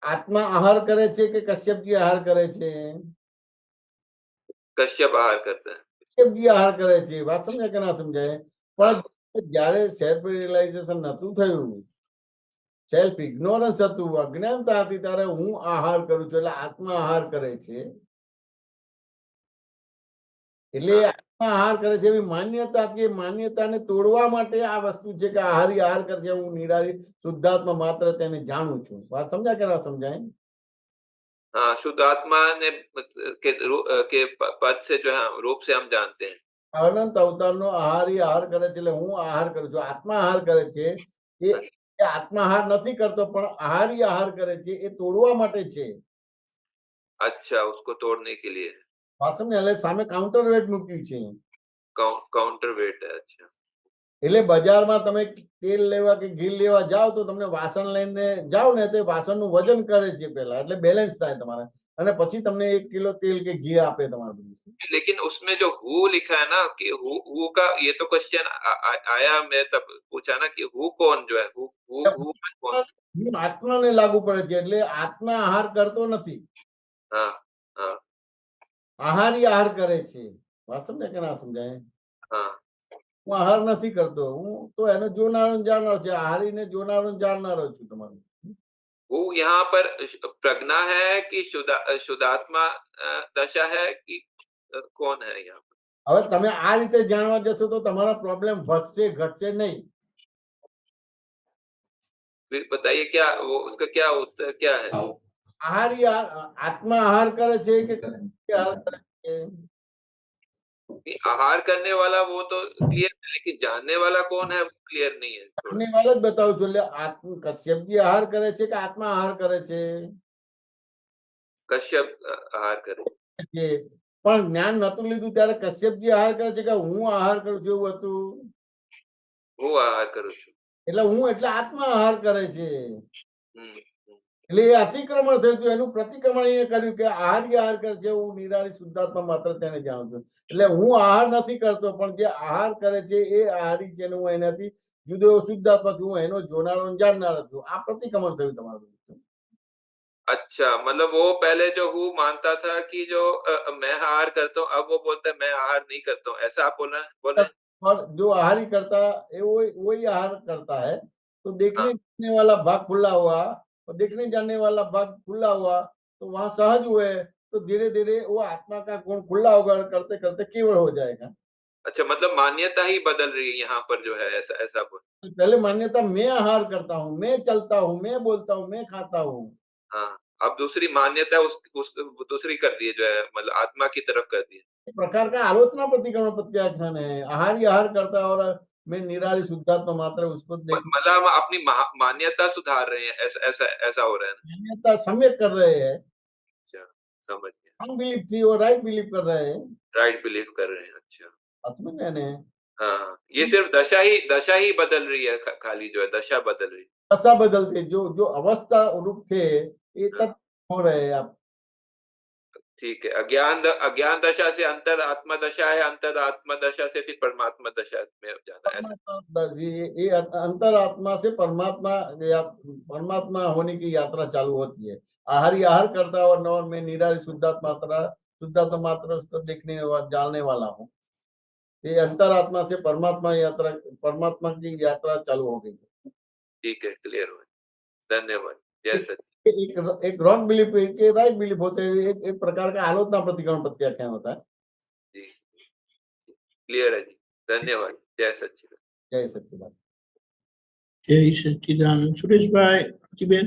આત્મા આહાર કરે છે કે કશ્યપજી આહાર કરે છે? कश्यप आहार करता है। કશ્યપજી આહાર કરે છે। વાત સમજાય કે ના સમજાય? हाँ, પણ જ્યારે સેલ્ફ રિયલાઇઝેશન નતું થયું, સેલ્ફ ઇગ્નોરન્સ હતું, અજ્ઞાનતા હતી, ત્યારે હું આહાર કરું છું એટલે આત્મા આહાર કરે છે। એટલે हाँ, આત્મા આહાર કરે છે એવી માન્યતા, કે માન્યતાને તોડવા માટે આ વસ્તુ છે કે આહારી આહાર કરે છે, હું નિરાળી શુદ્ધાત્મા માત્ર તેને જાણું છું। વાત સમજાય કે ના સમજાય? हाँ, शुद्ध आत्मा ने के पद से जो है रूप से हम जानते हैं। અનંત અવતારનો આહારી આહાર કરે છે એટલે હું આહાર કરું છું। આત્મા આહાર કરે છે એ એ આત્મા આહાર નથી કરતો, પણ આહારી આહાર કરે છે એ તોડવા માટે છે। अच्छा, उसको तोड़ने के लिए વાત સમજાય? એટલે સામે કાઉન્ટર વેટ મૂક્યું છે। काउंटर वेट है। अच्छा, એટલે બજારમાં તમે તેલ લેવા કે ઘી લેવા જાઓ તો તમને વાસણ લઈને જાઓ ને, તે વાસણનું વજન કરે છે પહેલા, એટલે બેલેન્સ થાય તમારે, અને પછી તમને 1 કિલો તેલ કે ઘી આપે તમારે। लेकिन उसमें जो हु लिखा है ना कि हु का ये तो क्वेश्चन आया, मैं तब पूछा ना कि हु कौन जो है, हु हु हु कौन? હું આત્માને લાગુ પડે છે એટલે આત્મા આહાર કરતો નથી, हाँ हाँ આહારી આહાર કરે છે। વાત સમજાય કે ના સમજાય? हाँ, હું આહાર નથી કરતો, હું તો એનો જોનારો ને જાણનારો છે, આહારીને જોનારો ને જાણનારો છું તમારો। हु यहाँ पर प्रज्ञा है कि शुद्धात्मा दशा है कि कौन है यहाँ पर? હવે તમે આ રીતે જાણવા જશો તો તમારા પ્રોબ્લેમ વધશે, ઘટશે નહીં। फिर बताइए क्या वो उसका क्या उत्तर क्या है? આહારી આત્મા આહાર કરે છે કે કશ્યપજી આહાર કરે છે? कि आहार करने वाला वो तो क्लियर है, लेकिन जानने वाला कौन है वो क्लियर नहीं है थोड़ा। જાણને વાળો જ બતાવું છું। એટલે કશ્યપજી આહાર કરે છે કે આત્મા આહાર કરે છે? कश्यप आहार करे। છે। પણ જ્ઞાન નતું લીધું ત્યારે કશ્યપજી આહાર કરે છે કે હું આહાર કરું છું એવું હતું? वो आहार करो छो। એટલે હું એટલે આત્મા આહાર કરે છે। हम्म, એટલે એ અતિક્રમણ થયું હતું, એનું પ્રતિક્રમણ એ કર્યું કે આહારી આહાર કરે છે, હું નિરાળી શુદ્ધાત્મા માત્ર તેને જાણું છું। એટલે હું આહાર નથી કરતો, પણ જે આહાર કરે છે એ આહારી છે ને હું એનાથી જુદો શુદ્ધાત્મા છું, હું એનો જોનારો ને જાણનારો છું। આ પ્રતિક્રમણ થયું તમારું। अच्छा, मतलब वो पहले जो हु मानता था कि जो मैं आहार करता हूँ, अब वो बोलता है मैं आहार नहीं करता हूँ, ऐसा आप बोल रहे हैं? और जो आहारी करता है वही आहार करता है। तो देखने हाँ, जानने वाला भाग खुला हुआ, और देखने जानने वाला भाग खुला हुआ तो वहां सहज हुए, तो धीरे धीरे वो आत्मा का गुण खुला होगा, करते करते केवल हो जाएगा। अच्छा, मतलब मान्यता ही बदल रही है यहाँ पर जो है, ऐसा ऐसा बोल। पहले मान्यता मैं आहार करता हूँ, मैं चलता हूँ, मैं बोलता हूँ, मैं खाता हूँ। हाँ, अब दूसरी मान्यता उस दूसरी कर दी है जो है, मतलब आत्मा की तरफ कर दी है। एक प्रकार का आलोचना प्रतिक्रमण प्रत्याख्यान है। आहारी आहार करता है और मैं निराली शुद्धात्मा मात्र, उसको देख मतलब हम अपनी मान्यता सुधार रहे हैं, ऐसा ऐसा ऐसा हो रहा है ना? मान्यता सम्यक कर रहे हैं। अच्छा, समझ गया। रॉन्ग बिलीफ थी वो राइट बिलीफ कर रहे हैं। राइट बिलीव कर रहे हैं। अच्छा, समझ मैंने हाँ, ये सिर्फ दशा ही बदल रही है, खाली जो है दशा बदल रही है। दशा बदलते, जो जो अवस्था रूप थे ये हाँ, तब हो रहे हैं आप। ठीक है। अज्ञान दशा से अंतर आत्मा दशा है, अंतर आत्मा दशा से फिर परमात्मा दशा में जाना है, ऐसा? परमात्मा ये अंतरात्मा से परमात्मा परमात्मा होने की यात्रा चालू होती है। आहारी आहार करता है और मैं निराली शुद्धात्मा मात्र उसको देखने और जानने वाला हूँ। ये अंतरात्मा से परमात्मा यात्रा, परमात्मा की यात्रा चालू हो गई। ठीक है, क्लियर हो गया। धन्यवाद। जय एक सच्चिदानंद। एक रॉन्ग बिलीफ के राइट बिलीफ होते हैं। एक प्रकार का आलोचना प्रतिक्रमण प्रत्याख्यान होता है। जी, क्लियर है जी। धन्यवाद। जय सच्चिदानंद। जय सच्चिदानंद। જય સચ્ચિદાનંદ. સુરેશભાઈ, પ્રતિબેન.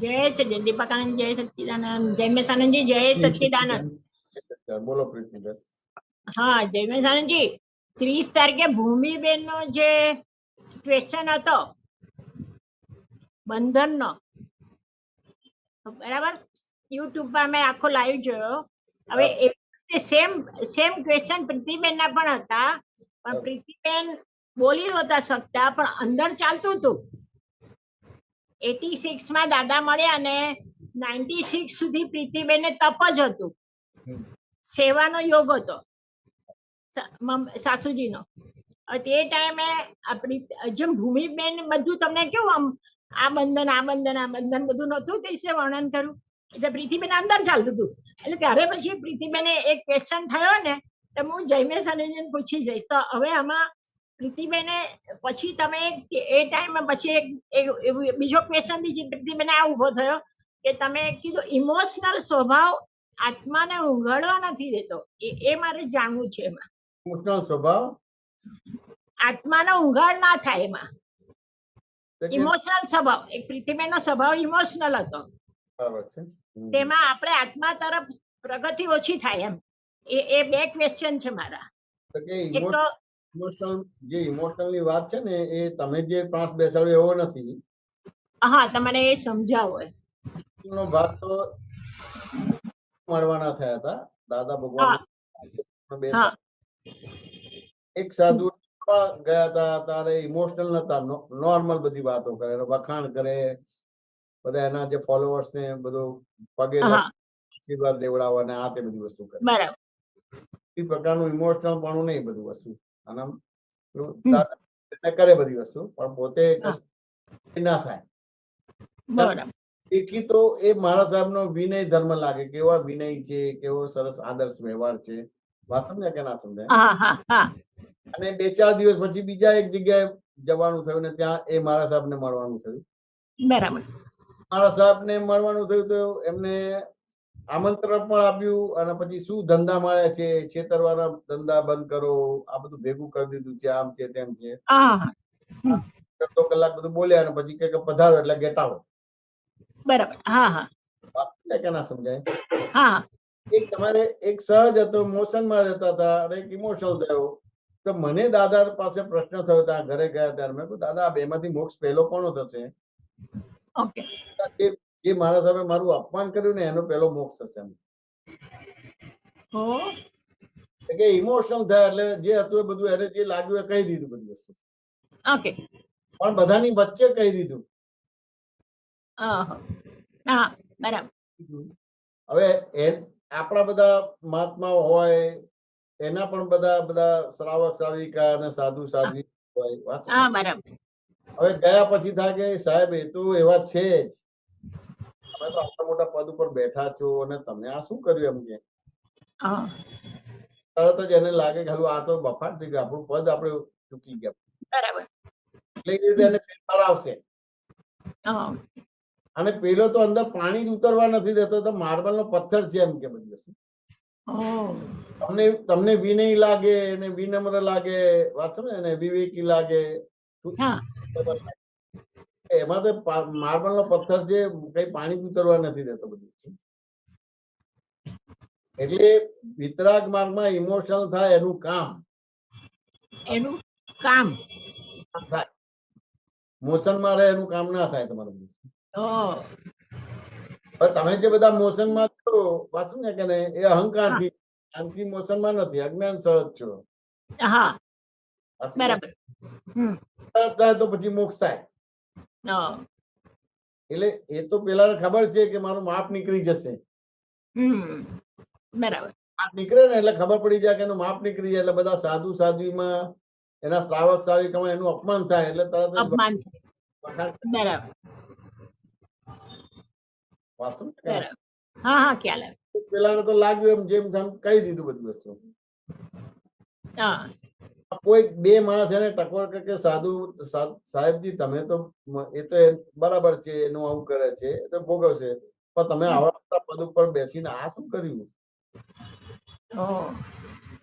જય સચિદાનંદ. દીપકાનંદ જય સચ્ચિદાનંદ. જયમેશાનંદજી જય સચ્ચિદાનંદ. બોલો પ્રીતિબેન. હા જયમેશાનંદજી, 30 તારીખે ભૂમિબેન નો જે ક્વેશ્ચન હતો બંધનનો, બરાબર, યુટ્યુબ પર મેં આખો લાઈવ જોયો. હવે સેમ ક્વેશ્ચન પ્રીતિબેન ના પણ હતા, પણ પ્રીતિબેન બોલી નહોતા શકતા, પણ અંદર ચાલતું હતું. 86 માં દાદા મળ્યા અને 96 સુધી પ્રીતિબેન તપ જ હતું, સેવાનો યોગ હતો સાસુજીનો. તે ટાઈમે આપણી જેમ ભૂમિબેન બધું તમને કેવું આમ આ બંધન બધું નહોતું તે વિશે વર્ણન કર્યું, એટલે પ્રીતિબેન અંદર ચાલતું હતું. એટલે ત્યારે પછી પ્રીતિબેને એક ક્વેશ્ચન થયો ને, તો હું જયમેશાનંદજીને પૂછી જઈશ. તો હવે આમાં પ્રીતિબેને પછી તમે એ ટાઈમે પછી એક બીજો ક્વેશ્ચન બીજી પ્રીતિબેને આ ઉભો થયો કે તમે કીધું ઇમોશનલ સ્વભાવ આત્માને ઉઘાડવા નથી દેતો. એ મારે જાણવું છે. એમાં ઇમોશનલ સ્વભાવ આત્માનો ઉઘાડ ના થાય. એમાં ઇમોશનલ સ્વભાવ, એક પ્રીતિબેનનો સ્વભાવ ઇમોશનલ હતો, તેમાં આપણે આત્મા તરફ પ્રગતિ ઓછી થાય એમ. એ બે ક્વેશ્ચન છે મારા. એક તો ઇમોશનલ ની વાત છે ને, એ તમે જે 5 બેસાડ્યો એવો નથી. હા, તમારે એ સમજાવો. નો ભાગ તો મળવાના થયા હતા દાદા ભગવાન. એક સાધુ ગયા હતા, તારે ઇમોશનલ નતા, નોર્મલ બધી વાતો કરે, વખાણ કરે, બધા એના જે ફોલોઅર્સ ને બધું પગે આશીર્વાદ દેવડાવવાના, આ તે બધી વસ્તુ કરે. બરાબર. એ પ્રકારનું ઇમોશનલ પણ નહીં બધું વસ્તુ. અને કરે બધી વસ્તુ, પણ પોતે ના થાય. એકી તો એ મહારાજ સાહેબ નો વિનય ધર્મ લાગે, કેવા વિનય છે, કેવો સરસ આદર્શ વ્યવહાર છે. વાત સમજ્યા કે ના સમજાય? અને 2-4 દિવસ પછી બીજા એક જગ્યાએ જવાનું થયું ને ત્યાં એ મહારાજ સાહેબ ને મળવાનું થયું. બરાબર. મહારાજ સાહેબ ને મળવાનું થયું તો એમને આમંત્રણ પણ આપ્યું, અને પછી શું ધંધા મળે છે, છેતરવાના ધંધા બંધ કરો, આ બધું ભેગું કરી દીધું છે, આમ છે તેમ છે. 2 કલાક બધું બોલ્યા, અને પછી કે પધારો એટલે ગેટ આઉટ. બરાબર. કે ના સમજાય? એક તમારે એક સહજ હતો, મોશન માં રહેતા હતા, અને એક ઇમોશનલ થયો. તો મને દાદા પાસે પ્રશ્ન થયો, ત્યાં ઘરે ગયા ત્યારે મેં કહ્યું, દાદા આ બેમાંથી મોક્ષ પહેલો કોનો થશે? જે મારા સાહેબે મારું અપમાન કર્યું ને એનો પહેલો મોક્ષ થશે. કે ઇમોશનલ થયા એટલે જે હતું એ બધું એને જે લાગ્યું એ કહી દીધું બધી વસ્તુ. પણ બધાની વચ્ચે કહી દીધું. હવે આપણા બધા મહાત્માઓ હોય, એના પણ બધા શ્રાવક શ્રાવિકા અને સાધુ સાધ્વી હોય. હવે ગયા પછી થાય કે સાહેબ એ તો એવા છે જ, તમે તો આટલા મોટા પદ ઉપર બેઠા છો અને તમે આ શું કર્યું એમ કે તરત જ એને લાગે કે આ તો બફાટ થઈ ગયું, આપણું પદ આપણે ચૂકી ગયા. એટલે એ રીતે એને ફેરફાર આવશે. અને પેલો તો અંદર પાણી જ ઉતરવા નથી દેતો, તો માર્બલ નો પથ્થર છે એમ કે બધી વસ્તુ. તમને વિનય લાગે ને વિનમ્ર લાગે, વાત ને વિવેકી લાગે, એમાં તો માર્બલ નો પથ્થર છે, કઈ પાણી ઉતરવા નથી દેતો બધું. એટલે વિતરાગ માર્ગમાં ઇમોશનલ થાય એનું કામ થાય, મોશનમાં રહે એનું કામ ના થાય તમારું. તમે જે બધા મોશન માં છો, વાંચું ને કે એ અહંકાર થી, શાંતિ મોશન માં નથી, અજ્ઞાન સહજ છો. તો પછી મોક્ષ થાય. એટલે એ તો પેલા ખબર છે કે મારું માપ નીકળી જશે. માપ નીકળે ને એટલે ખબર પડી જાય કે એનું માપ નીકળી જાય, એટલે બધા સાધુ સાધ્વીમાં એના શ્રાવક શ્રાવિકામાં એનું અપમાન થાય એટલે તરત જ પેલા તો લાગ્યું એમ જેમ કહી દીધું બધું વસ્તુ. કોઈ 2 માણસ એને ટકોર કે સાધુ સાહેબજી તમે તો એ તો બરાબર છે, એનું આવું કરે છે એ તો ભોગવશે, પણ તમે આવા પદ ઉપર બેસીને આ શું કર્યું?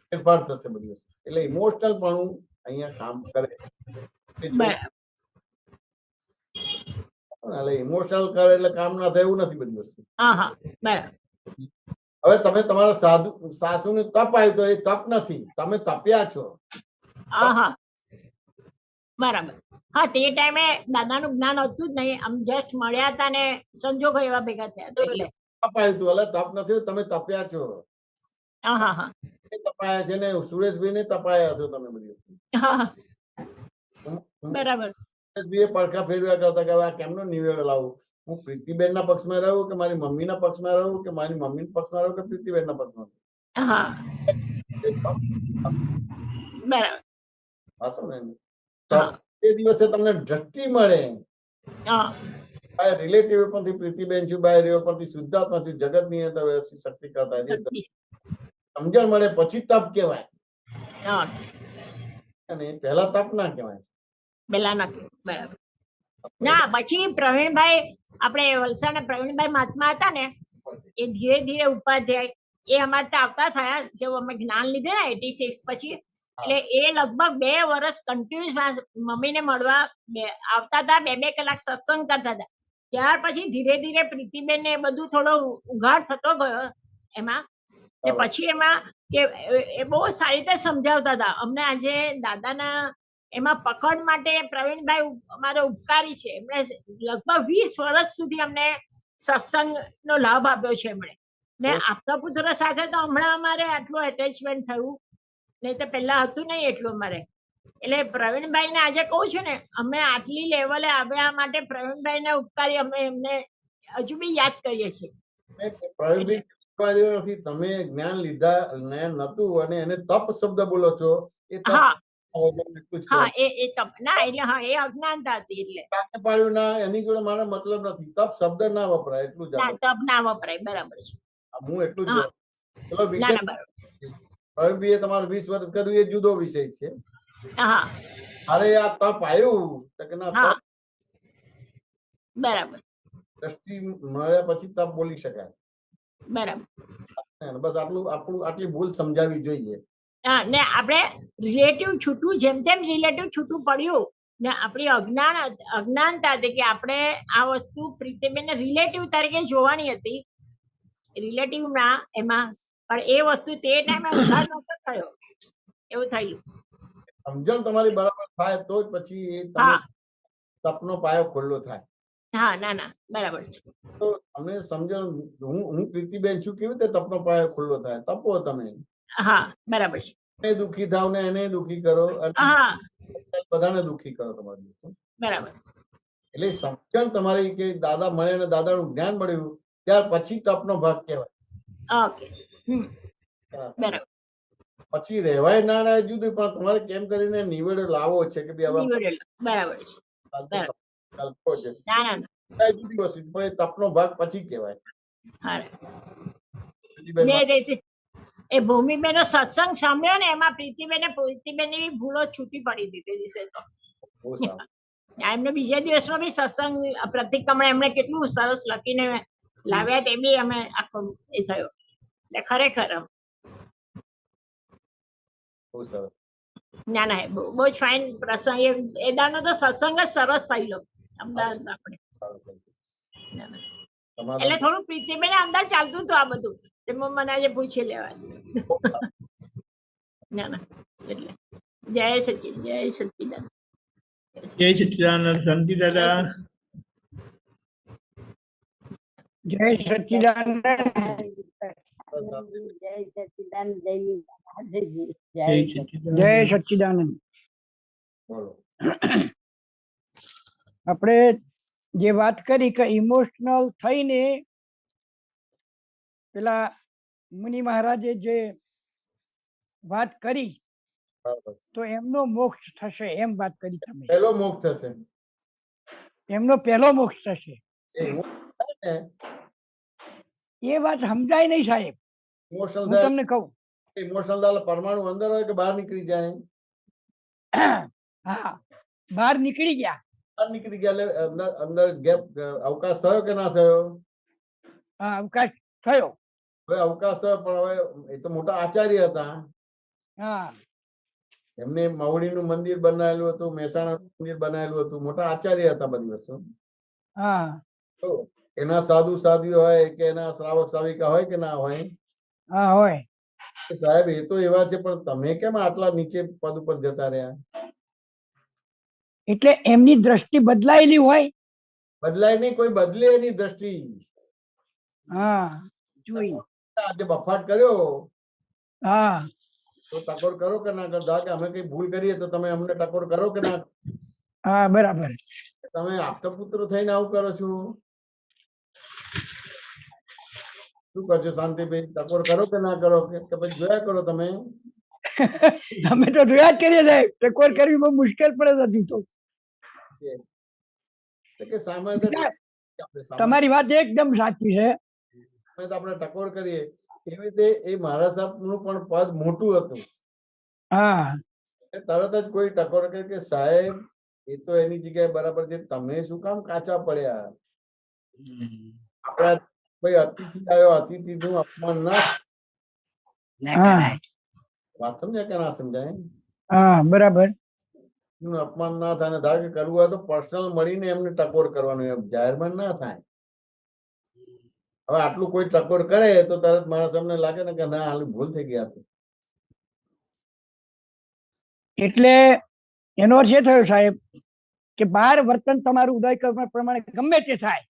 ફેરફાર થશે બધી વસ્તુ. એટલે ઇમોશનલ પણ અહીંયા કામ કરે બરાબર એટલે ઇમોશનલ કરે એટલે કામ ના થાય એવું નથી બધી વસ્તુ. હા હા બરાબર હવે તમે તમારા સાસુનું તપ આવ્યું તો એ તપ નથી, તમે તપ્યા છો. હા હા બરાબર. હા તે ટાઈમે દાદાનું જ્ઞાન હતું જ નહીં, આમ જસ્ટ મળ્યા હતા ને સંજોગો એવા ભેગા થયા હતા એટલે. તપ આવ્યું હતું, એટલે તપ નથી, તમે તપ્યા છો. હા હા હા તપાયા છે ને સુરેશભાઈ ને તપાયા છો તમે બધી વસ્તુ. હા બરાબર સુરેશભાઈએ પડખા ફેરવ્યા કરતા કે આ કેમનો નિવેડો લાવું, હું પ્રીતિબેન ના પક્ષમાં રહું કે મારી મમ્મીના પક્ષમાં રહું કે મારી મમ્મીના પક્ષમાં રહું કે પ્રીતિબેન ના પક્ષમાં. હા બરાબર વાંચો ને એ દિવસે તમને દ્રષ્ટિ મળે. હા બાય રિલેટિવ પરથી પ્રીતિબેન છું, બાય રિયો પરથી શુદ્ધાત્મા છું, જગત ની અંદર વ્યવસ્થિત શક્તિ કરતા જે સમજણ મળે પછી તપ કહેવાય, હા અને પહેલા તપ ના કહેવાય. પેલા નથી બરાબર. ના પછી પ્રવીણભાઈ આપણે વલસાડના પ્રવીણભાઈ મહાત્મા હતા ને, એ ધીરે ધીરે ઉપાધ્યાય એ અમારે ત્યાં આવતા થયા જેવું અમે જ્ઞાન લીધે ને 86 પછી, એટલે એ લગભગ 2 વર્ષ કન્ટિન્યુઅસ મમ્મીને મળવા આવતા હતા, 2-2 કલાક સત્સંગ કરતા હતા. ત્યાર પછી ધીરે ધીરે પ્રીતિબેન ને બધું થોડો ઉઘાડ થતો ગયો એમાં, ને પછી એમાં કે એ બહુ સારી રીતે સમજાવતા હતા અમને. આજે દાદાના એમાં પકડ માટે પ્રવીણભાઈ અમારો ઉપકારી છે, એમણે લગભગ 20 વર્ષ સુધી અમને સત્સંગ નો લાભ આપ્યો છે એમણે. ને આપતા પુત્ર સાથે તો હમણાં અમારે આટલું એટેચમેન્ટ થયું, નહીં તો પહેલા હતું નહીં એટલું અમારે. એટલે પ્રવીણભાઈ ને આજે કહું છું ને, અમે આટલી લેવલે આવ્યા માટે પ્રવીણભાઈ ના ઉપકારી અમે એમને હજુ બી યાદ કરીએ છીએ. પ્રવીણભાઈ નથી, તમે જ્ઞાન લીધા જ્ઞાન નતું અને એને તપ શબ્દ બોલો છો, એ તપ હા હા એ તપ ના એટલે હા એ અજ્ઞાનતા હતી એટલે પાડ્યું ના, એની જોડે મારો મતલબ નથી, તપ શબ્દ ના વપરાય એટલું જ. ના તપ ના વપરાય બરાબર છે. હું એટલું જ ચલો ના વિષય ના બરાબર. પ્રવીણભાઈએ તમારે 20 વર્ષ કર્યું એ જુદો વિષય છે. હા અરે આ તપ આવ્યું તો કે ના, હા તપ બરાબર દ્રષ્ટિ મળ્યા પછી તપ બોલી શકાય. બરાબર. બસ આટલી ભૂલ સમજાવવી જોઈએ. હા ને આપણે રિલેટિવ છૂટું જેમ તેમ રિલેટિવ છૂટું પડ્યું ને આપણી અજ્ઞાનતા હતી કે આપણે આ વસ્તુ પ્રીતિબેનને રિલેટિવ તરીકે જોવાની હતી, રિલેટિવ ના એમાં, પણ એ વસ્તુ તે ટાઈમે ઉધાર નહોતો થયો, એવું થયું. સમજણ તમારી બરાબર થાય તો જ પછી એ તમે તપનો પાયો ખુલ્લો થાય. હા ના ના બરાબર છે. તો તમને સમજણ હું પ્રીતિબેન છું કેવી રીતે તપનો પાયો ખુલ્લો થાય? તપો તમે. હા બરાબર છે. એને દુખી થાવ ને એને દુખી કરો અને બધાને દુખી કરો તમારી. બરાબર. એટલે સમજણ તમારી કે દાદા મળે અને દાદાનું જ્ઞાન મળ્યું ત્યાર પછી તપનો ભાગ કહેવાય. ઓકે બરાબર. પછી રહેવાય ના રહે જુદું, પણ તમારે કેમ કરીને નિવેડો લાવવો છે કે બરાબર છે. ના ના જુદી વસ્તુ, પણ એ તપનો ભાગ પછી કહેવાય. એ ભૂમિબેનનો સત્સંગ સાંભળ્યો ને એમાં પ્રીતિબેનની ભૂલો છૂટી પડી દીધી દિવસે તો. એમને બીજા દિવસનો બી સત્સંગ પ્રતિક્રમણ એમણે કેટલું સરસ લખીને લાવ્યા, તે બી અમે આખો એ થયો. એટલે ખરેખર ના ના બહુ જ ફાઇન પ્રસંગ. એ દાનો તો સત્સંગ જ સરસ થયેલો અમદાવાદ આપણે. એટલે થોડું પ્રીતિબેન અંદર ચાલતું હતું આ બધું, તેમાં મને આજે પૂછી લેવા. ના ના એટલે જય સચિદાનંદ. જય સચિદાનંદ. શાંતિ દાદા. જય સચિદાનંદ. જય સચિદાનંદ. આપણે જે વાત કરી કે ઇમોશનલ થઈને પેલા મુનિ મહારાજે જે વાત કરી તો એમનો મોક્ષ થશે એમ વાત કરી તમે. પહેલો મોક્ષ થશે, એમનો પહેલો મોક્ષ થશે. એ વાત સમજાય નહીં સાહેબ. હું તમને કહું, ઇમોશનલ પરમાણુ અંદર હોય કે બહાર નીકળી જાય? હા બહાર નીકળી ગયા. બહાર નીકળી ગયા એટલે અંદર ગેપ અવકાશ થયો કે ના થયો? હા અવકાશ થયો. હવે અવકાશ થયો, પણ હવે એ તો મોટા આચાર્ય હતા. હા એમને મવડીનું મંદિર બનાવેલું હતું, મહેસાણાનું મંદિર બનાવેલું હતું, મોટા આચાર્ય હતા બધી વસ્તુ. હા તો એના સાધુ સાધ્વીઓ હોય કે એના શ્રાવક શ્રાવિકા હોય કે ના હોય, હા હોય. સાહેબ એ તો એવા છે, પણ તમે કેમ આટલા નીચે પદ ઉપર જતા રહ્યા? એટલે એમની દ્રષ્ટિ બદલાયેલી હોય. બદલાય નહીં, કોઈ બદલે એની દ્રષ્ટિ. હા જોઈ. આજે બફાટ કર્યો હા તો ટકોર કરો કે ના કરો? કે અમે કઈ ભૂલ કરીએ તો તમે અમને ટકોર કરો કે ના? હા બરાબર. તમે આપતપુત્ર થઈને આવું કરો છો? શું કહો છો શાંતિભાઈ? ટકોર કરો કે ના કરો? કે પછી જોયા કરો તમે? અમે તો જોયા જ કરીએ સાહેબ. ટકોર કરવી બહુ મુશ્કેલ પડે છે હજુ તો. કે સામાન્ય તમારી વાત એકદમ સાચી છે. આપણે ટકોર કરીએ એવી રીતે એ મહારાજ સાહેબ નું પણ પદ મોટું હતું. હા તરત જ કોઈ ટકોર કરે કે સાહેબ એ તો એની જગ્યાએ બરાબર છે, તમે શું કામ કાચા પડ્યા? આપણા કોઈ અતિથિ આવ્યો, અતિથિ નું અપમાન ના. વાત સમજાય કે ના સમજાય? હા બરાબર. અપમાન ના થાય. ધારો કે કરવું હોય તો પર્સનલ મળીને એમને ટકોર કરવાનું, એમ જાહેરમાં ના થાય. હવે આટલું કોઈ ટકોર કરે તો તરત માણસ અમને લાગે ને કે ના હાલ ભૂલ થઈ ગયા છે. એટલે એનો અર્થ એ થયો સાહેબ કે બહાર વર્તન તમારું ઉદય કર્મ પ્રમાણે ગમે તે થાય,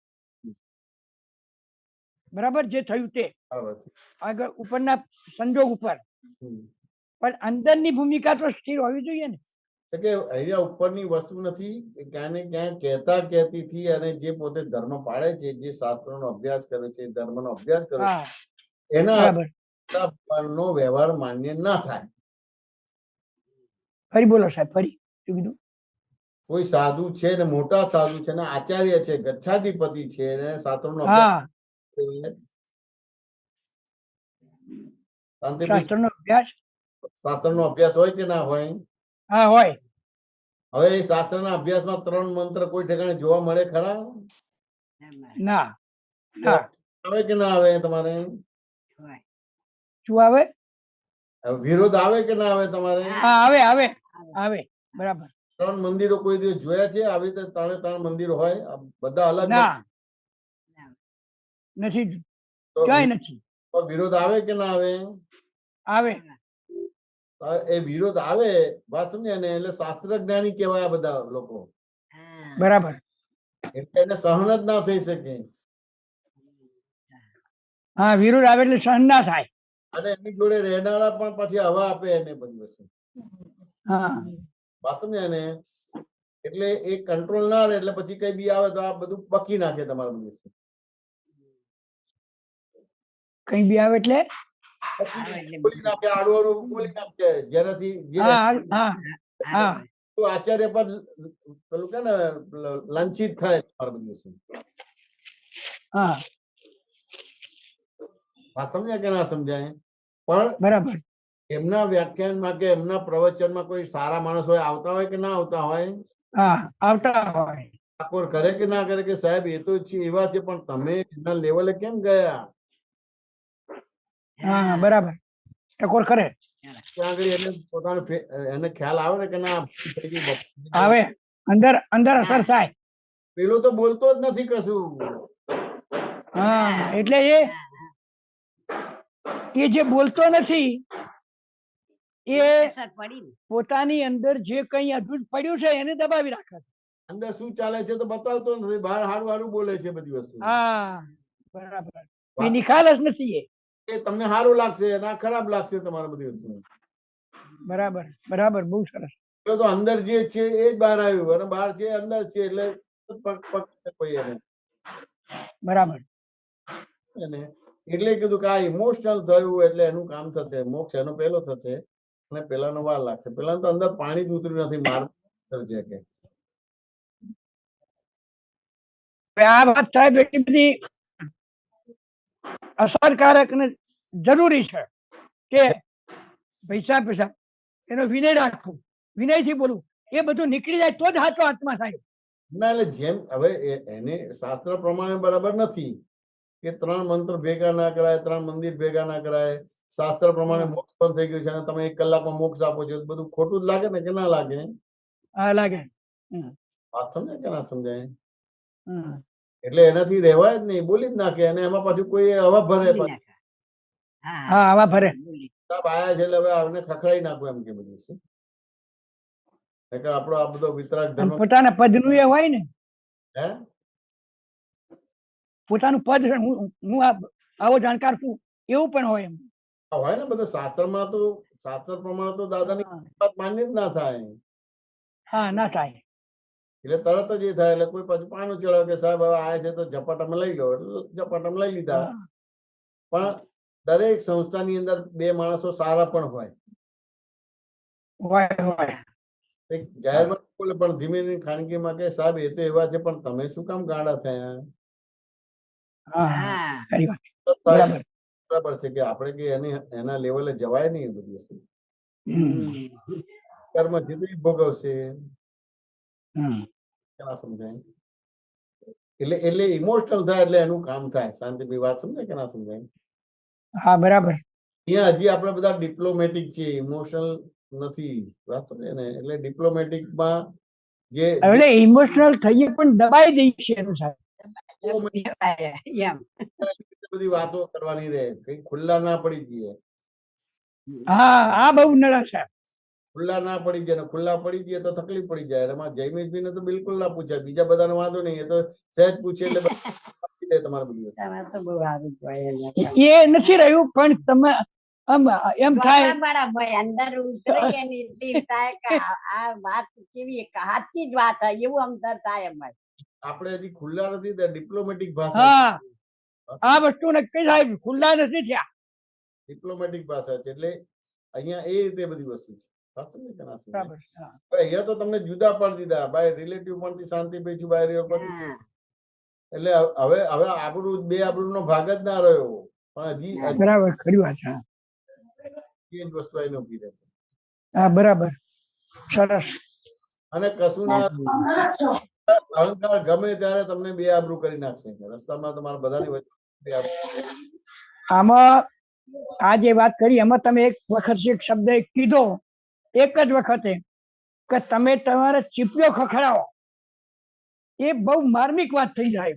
બરાબર, જે થયું તે આગળ ઉપરના સંજોગ ઉપર, પણ અંદરની ભૂમિકા તો સ્થિર હોવી જોઈએ ને. કે અહીંયા ઉપરની વસ્તુ નથી, ક્યાં ને ક્યાં કહેતા કહેતીથી અને જે પોતે ધર્મ પાળે છે, જે શાસ્ત્રોનો અભ્યાસ કરે છે, ધર્મનો અભ્યાસ કરે છે, એના નો વ્યવહાર માન્ય ના થાય. ફરી બોલો સાહેબ, ફરી શું કીધું? કોઈ સાધુ છે ને, મોટા સાધુ છે ને, આચાર્ય છે, ગચ્છાધિપતિ છે ને, શાસ્ત્રોનો અભ્યાસ, શાસ્ત્રનો અભ્યાસ, શાસ્ત્રનો અભ્યાસ હોય કે ના હોય? હા હોય. હવે એ શાસ્ત્રના અભ્યાસમાં 3 મંત્ર કોઈ ઠેકાણે જોવા મળે ખરા? ના. આવે કે ના આવે? તમારે શું આવે? વિરોધ આવે કે ના આવે તમારે? હા આવે આવે આવે. બરાબર. 3 મંદિરો કોઈ દિવસ જોયા છે આવી રીતે? 3 મંદિરો હોય બધા અલગ? ના નથી, ક્યાંય નથી. તો વિરોધ આવે કે ના આવે? આવે. એ વિરોધ આવે, વાત સમજે ને, એટલે શાસ્ત્ર જ્ઞાની કહેવાય આ બધા લોકો. બરાબર. એટલે એને સહન જ ના થઈ શકે. હા વિરોધ આવે એટલે સહન ના થાય. અને એની જોડે રહેનારા પણ પછી હવા આપે એને બધી વસ્તુ. હા વાત સમજે ને, એટલે એ કંટ્રોલ ના રહે એટલે પછી કઈ બી આવે તો આ બધું બકી નાખે તમારું બધું. કઈ બી આવે એટલે બોલી નાખે, આડું બોલી નાખે, જેનાથી આચાર્ય પદ પેલું કે ને લાંછિત થાય તમારું બધું. વાત સમજાય કે ના સમજાય? પણ બરાબર. એમના વ્યાખ્યાનમાં કે એમના પ્રવચનમાં કોઈ સારા માણસો આવતા હોય કે ના આવતા હોય? હા આવતા હોય. ટકોર કરે કે ના કરે કે સાહેબ એ તો છે એવા છે, પણ તમે એના લેવલે કેમ ગયા? હા બરાબર, ટકોર કરે. ત્યાં આગળ એને પોતાનો એને ખ્યાલ આવે ને કે ના આવે, અંદર અંદર અસર થાય. પેલો તો બોલતો જ નથી કશું. હા એટલે એ જે બોલતો નથી એ પોતાની અંદર જે કઈ અદ્ભુત પડ્યું છે એને દબાવી રાખે. અંદર શું ચાલે છે તો બતાવતો નથી, બહાર હારું હારું બોલે છે બધી વસ્તુ. હા બરાબર. એ નિખાલસ નથી. એ તમને સારું લાગશે ના ખરાબ લાગશે તમારે બધી વસ્તુ. બરાબર બરાબર, બહુ સરસ. તો અંદર જે છે એ જ બહાર આવ્યું, અને બહાર જે અંદર છે એટલે કોઈ એને બરાબર. એટલે કીધું કે આ ઇમોશનલ થયું એટલે એનું કામ થશે, મોક્ષ એનો પેલો થશે અને પેલાનો વાર લાગશે. પેલા તો અંદર પાણી જ ઉતર્યું નથી, માર છે કે આ વાત સાહેબ એટલી બધી અસરકારક ને જરૂરી છે કે પૈસા પૈસા એનો વિનય રાખવું, વિનયથી બોલવું, એ બધું નીકળી જાય તો જ સાચો આત્મા થાય. ના એટલે જેમ હવે એને શાસ્ત્ર પ્રમાણે બરાબર નથી કે 3 મંત્ર ભેગા ના કરાય, 3 મંદિર ભેગા ના કરાય, શાસ્ત્ર પ્રમાણે મોક્ષ પણ થઈ ગયું છે અને તમે 1 કલાકમાં મોક્ષ આપો છો, બધું ખોટું જ લાગે ને કે ના લાગે? હા લાગે. વાત સમજાય કે ના સમજાય? હમ. એટલે એનાથી રહેવાય જ નહીં, બોલી જ નાખે. અને એમાં પાછું કોઈ હવા ભરે, હા આવા ભરે. સાહેબ આયા છે એટલે હવે આવને ખખડાઈ નાખો એમ કે બધું શું. એટલે આપણો આ બધો વિતરાગ ધર્મ પોતાના પદનું એ હોય ને, હે પોતાનું પદ છે, હું આવો જાણકાર છું એવું પણ હોય એમ. હોય ને બધું શાસ્ત્રમાં તો, શાસ્ત્ર પ્રમાણે તો દાદાની વાત માન્ય જ ના થાય. હા ના થાય. એટલે તરત જ એ થાય. એટલે કોઈ પાછું પાનું ચડાવે કે સાહેબ હવે આયા છે તો ઝપાટામાં લઈ લો, એટલે ઝપાટામાં લઈ લીધા. પણ દરેક સંસ્થાની અંદર 2 માણસો સારા પણ હોય. એક જાહેરમાં બોલે પણ ધીમે ધીમે ખાનગીમાં કે સાહેબ એ તો એવા છે પણ તમે શું કામ ગાંડા થયા? બરાબર છે કે આપણે કે એના લેવલે જવાય નહીં. એ બધી વસ્તુ કર્મ છે તો એ ભોગવશે. સમજાય? એટલે ઇમોશનલ થાય એટલે એનું કામ થાય. શાંતિભાઈ વાત સમજાય કે ના સમજાય? હા બરાબર. અહીંયા હજી આપણે બધા ડિપ્લોમેટિક છીએ, ઇમોશનલ નથી. વાત સમજે ને? એટલે ડિપ્લોમેટિકમાં જે ઇમોશનલ થઈએ પણ દબાઈ દઈએ છીએ એનું સાહેબ. બધી વાતો કરવાની રહે, કઈ ખુલ્લા ના પડી જઈએ. હા આ બહુ નડા સાહેબ. ખુલ્લા ના પડી જાય ને ખુલ્લા પડી જઈએ તો તકલીફ પડી જાય. એમાં જયમીશભાઈ ને તો બિલકુલ ના પૂછાય, બીજા બધાનો વાંધો નહીં, એ તો સહેજ પૂછે એટલે તમારે બધું એ નથી રહ્યું. પણ તમે એમ થાય અંદર ઉતરી અને થાય કે આ વાત કેવી સાચી જ વાત હોય એવું અંદર થાય એમ. આપણે હજી ખુલ્લા નથી, ડિપ્લોમેટિક હા ભાષા. આ વસ્તુ નક્કી સાહેબ ખુલ્લા નથી થયા. ડિપ્લોમેટિક ભાષા છે. એટલે અહીંયા એ રીતે બધી વસ્તુ છે. સાચું ને કે ના સમજાય? બરાબર. અહીંયા તો તમને જુદા પાડી દીધા, બાય રિલેટિવ પણ શાંતિભાઈ છું, બાય એટલે હવે આબરૂ 2 આબરૂનો ભાગ જ ના રહ્યો. પણ હજી બરાબર ખરી વાત. એ જ વસ્તુ આવીને ઉભી રહે છે. હા બરાબર, સરસ. અને કશું ના અહંકાર ગમે ત્યારે તમને 2 આબરૂ કરી નાખશે. રસ્તામાં તમારા બધાની વચ્ચે આમાં આ જે વાત કરી એમાં તમે એક વખત એક શબ્દ કીધો, એક જ વખતે, કે તમે તમારે ચીપિયો ખખડાવો, એ બહુ માર્મિક વાત થઈ જાય.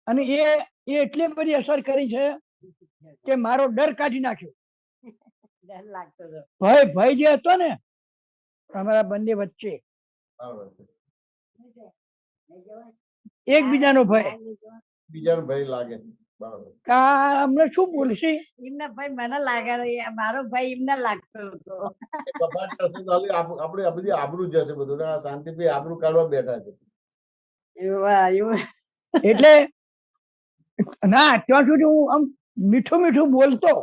અને એ એટલી બધી અસર કરી છે કે મારો ડર કાઢી નાખ્યો. ડર લાગતો હતો. ભય જે હતો ને અમારા બંને વચ્ચે, એકબીજાનો ભય, બીજાનો ભય લાગે. અમને શું બોલશે એમને ભાઈ મને લાગે, મારો ભાઈ એમને લાગતો હતો. આપણે બધી આબરૂ જશે બધું. શાંતિભાઈ આબરૂ કાઢવા બેઠા છે. એટલે ના ત્યાં સુધી હું આમ મીઠું મીઠું બોલતો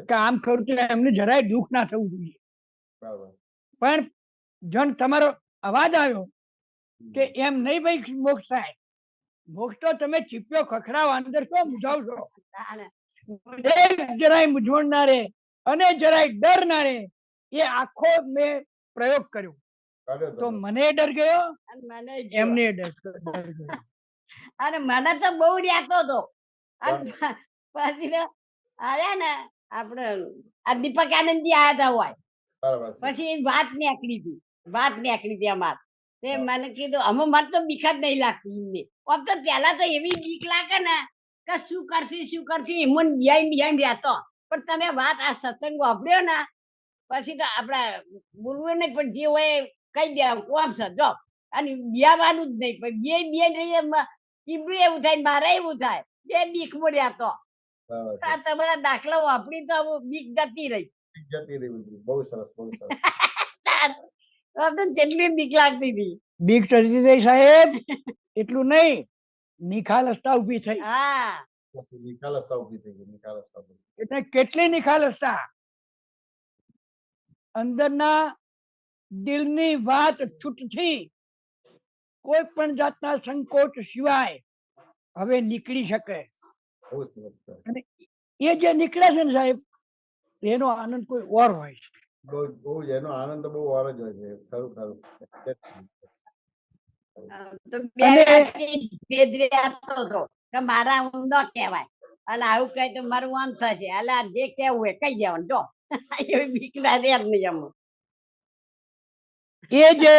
કે આમ ખરું તો એમને જરાય દુઃખ ના થવું જોઈએ. પણ જન તમારો અવાજ આવ્યો કે એમ નહીં ભાઈ મોક્ષ થાય, મોક્ષ તો તમે ચીપિયો ખખડાવો, અંદર શું મૂંઝાવશો? જરાય મૂંઝવણ ના રે અને જરાય ડર ના રે, એ આખો મેં પ્રયોગ કર્યો તો મને ડર ગયો, એમને ડર ગયો. અને મને તો બહુ રહેતો હતો. પછી આવ્યા ને આપણે આ દીપક આનંદજી આવ્યા હતા હોય, પછી વાત નીકળી હતી અમાર. તે મને કીધું અમે મને તો બીક જ નહીં લાગતી એમને. આમ તો પેલા તો એવી બીક લાગે ને કે શું કરશે એમને બિહાઈ રહેતો. પણ તમે વાત આ સત્સંગ વાપર્યો ને પછી તો આપડે બોલવું નહીં, પણ જે હોય કઈ દે કોમ છે જો. અને બિયાવાનું જ નહીં, પણ બે રહીએ ઈબડું એવું થાય, મારે એવું થાય, 2 બીક મળ્યા તો. તમારા દાખલા વાપરી તો બીક જતી રહી. બહુ સરસ, બહુ સરસ. જેટલી બીક લાગતી હતી. બીક ટળી રહી સાહેબ. એટલું નહીં, નિખાલસતા ઉભી થઈ. હા નિખાલસતા ઉભી થઈ ગઈ. નિખાલસતા એટલે કેટલી નિખાલસતા! અંદરના દિલની વાત છૂટથી કોઈ પણ જાતના સંકોચ સિવાય હવે નીકળી શકે. અને એ જે નીકળે છે ને સાહેબ, એનો આનંદ કોઈ ઓર હોય છે. બહુ જ એનો આનંદ બહુ ઓર જ હોય છે. ખરું ખરું. મારા ઊંધો કહેવાય. અને આવું કહે તો મારું આમ થશે, એટલે આ જે કેવું હોય કહી દેવાનું, જો એવી બીક ના રે જ નહીં એમાં. એ જે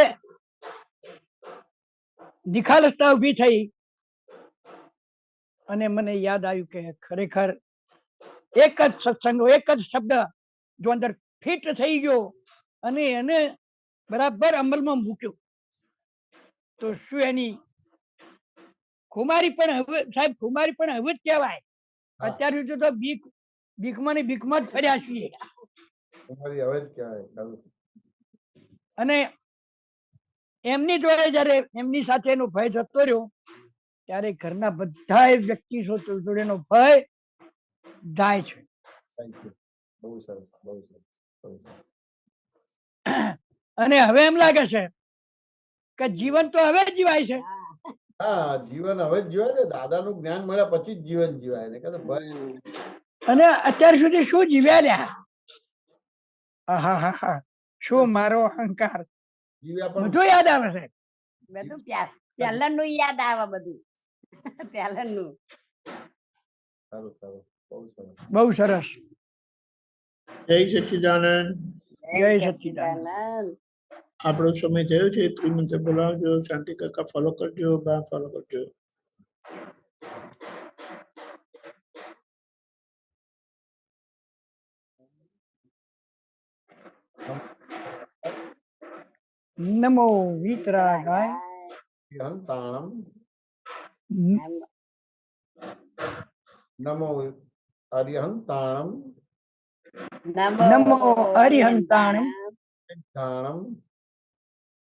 નિખાલસતા ઉભી થઈ અને મને યાદ આવ્યું કે ખરેખર એક જ સત્સંગનો એક જ શબ્દ જો અંદર ફિટ થઈ ગયો અને એને બરાબર અમલમાં મૂક્યો તો શું એની ખુમારી પણ હવે સાહેબ ખુમારી પણ હવે જ કહેવાય. અત્યાર સુધી તો બીકમાં જ ફર્યા છીએ. અને એમની જોડે જયારે એમની સાથે એનો ભય જતો રહ્યો ત્યારે ઘરના બધા વ્યક્તિ જોડેનો ભય જાય છે. અને હવે એમ લાગે છે કે જીવન તો હવે જીવાય છે. હા, જીવન હવે જ જીવાય ને. દાદાનું જ્ઞાન મળ્યા પછી જ જીવન જીવાય ને. અને અત્યાર સુધી શું જીવ્યા રહ્યા, શું મારો અહંકાર બધું યાદ આવે છે. બધું પહેલાનું યાદ આવે, બધું પહેલાનું. બહુ સરસ. જય સચ્ચિદાનંદ. જય સચ્ચિદાનંદ. આપણો સમય થયો છે. ત્રિમંત્ર બોલાવજો. શાંતિ કાકા ફોલો કરજો. બા ફોલો કરજો. નમો વિતરાગાય હંતાણમ નમો અરિહંતાણમ નમો અરિહંતાણમ સિદ્ધાણમ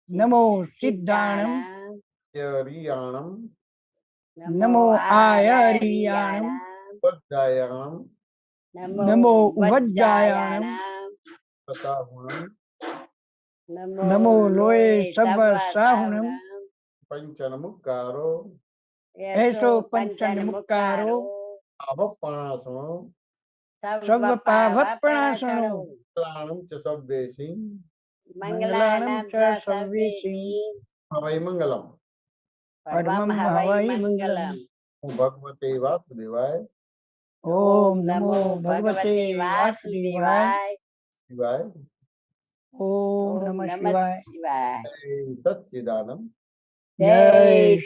નમો સિદ્ધાણમ યરિયાણમ નમો આયરિયાણમ વજ્જાયાણમ નમો ઉવજ્જાયાણમ પ્રસાહુણમ નમો લોય સબ સાહુણમ પંચનમુક્કારો એસો પંચનમુક્કારો પાવપણાસણો સર્વ પાવપણાસણો મંગલાણમ ચ સવ્વેસિં મંગલાણમ ચ સવ્વેસિં હવૈ મંગલમ પરમં હવૈ મંગલમ. હું ભગવતે વાસુદેવાય. ઓમ નમો ભગવતે વાસુદેવાય. શિવાય. ઓમ નમઃ શિવાય. જય સચ્ચિદાનંદ. જય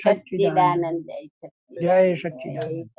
સચ્ચિદાનંદ. જય સચ્ચિદાનંદ.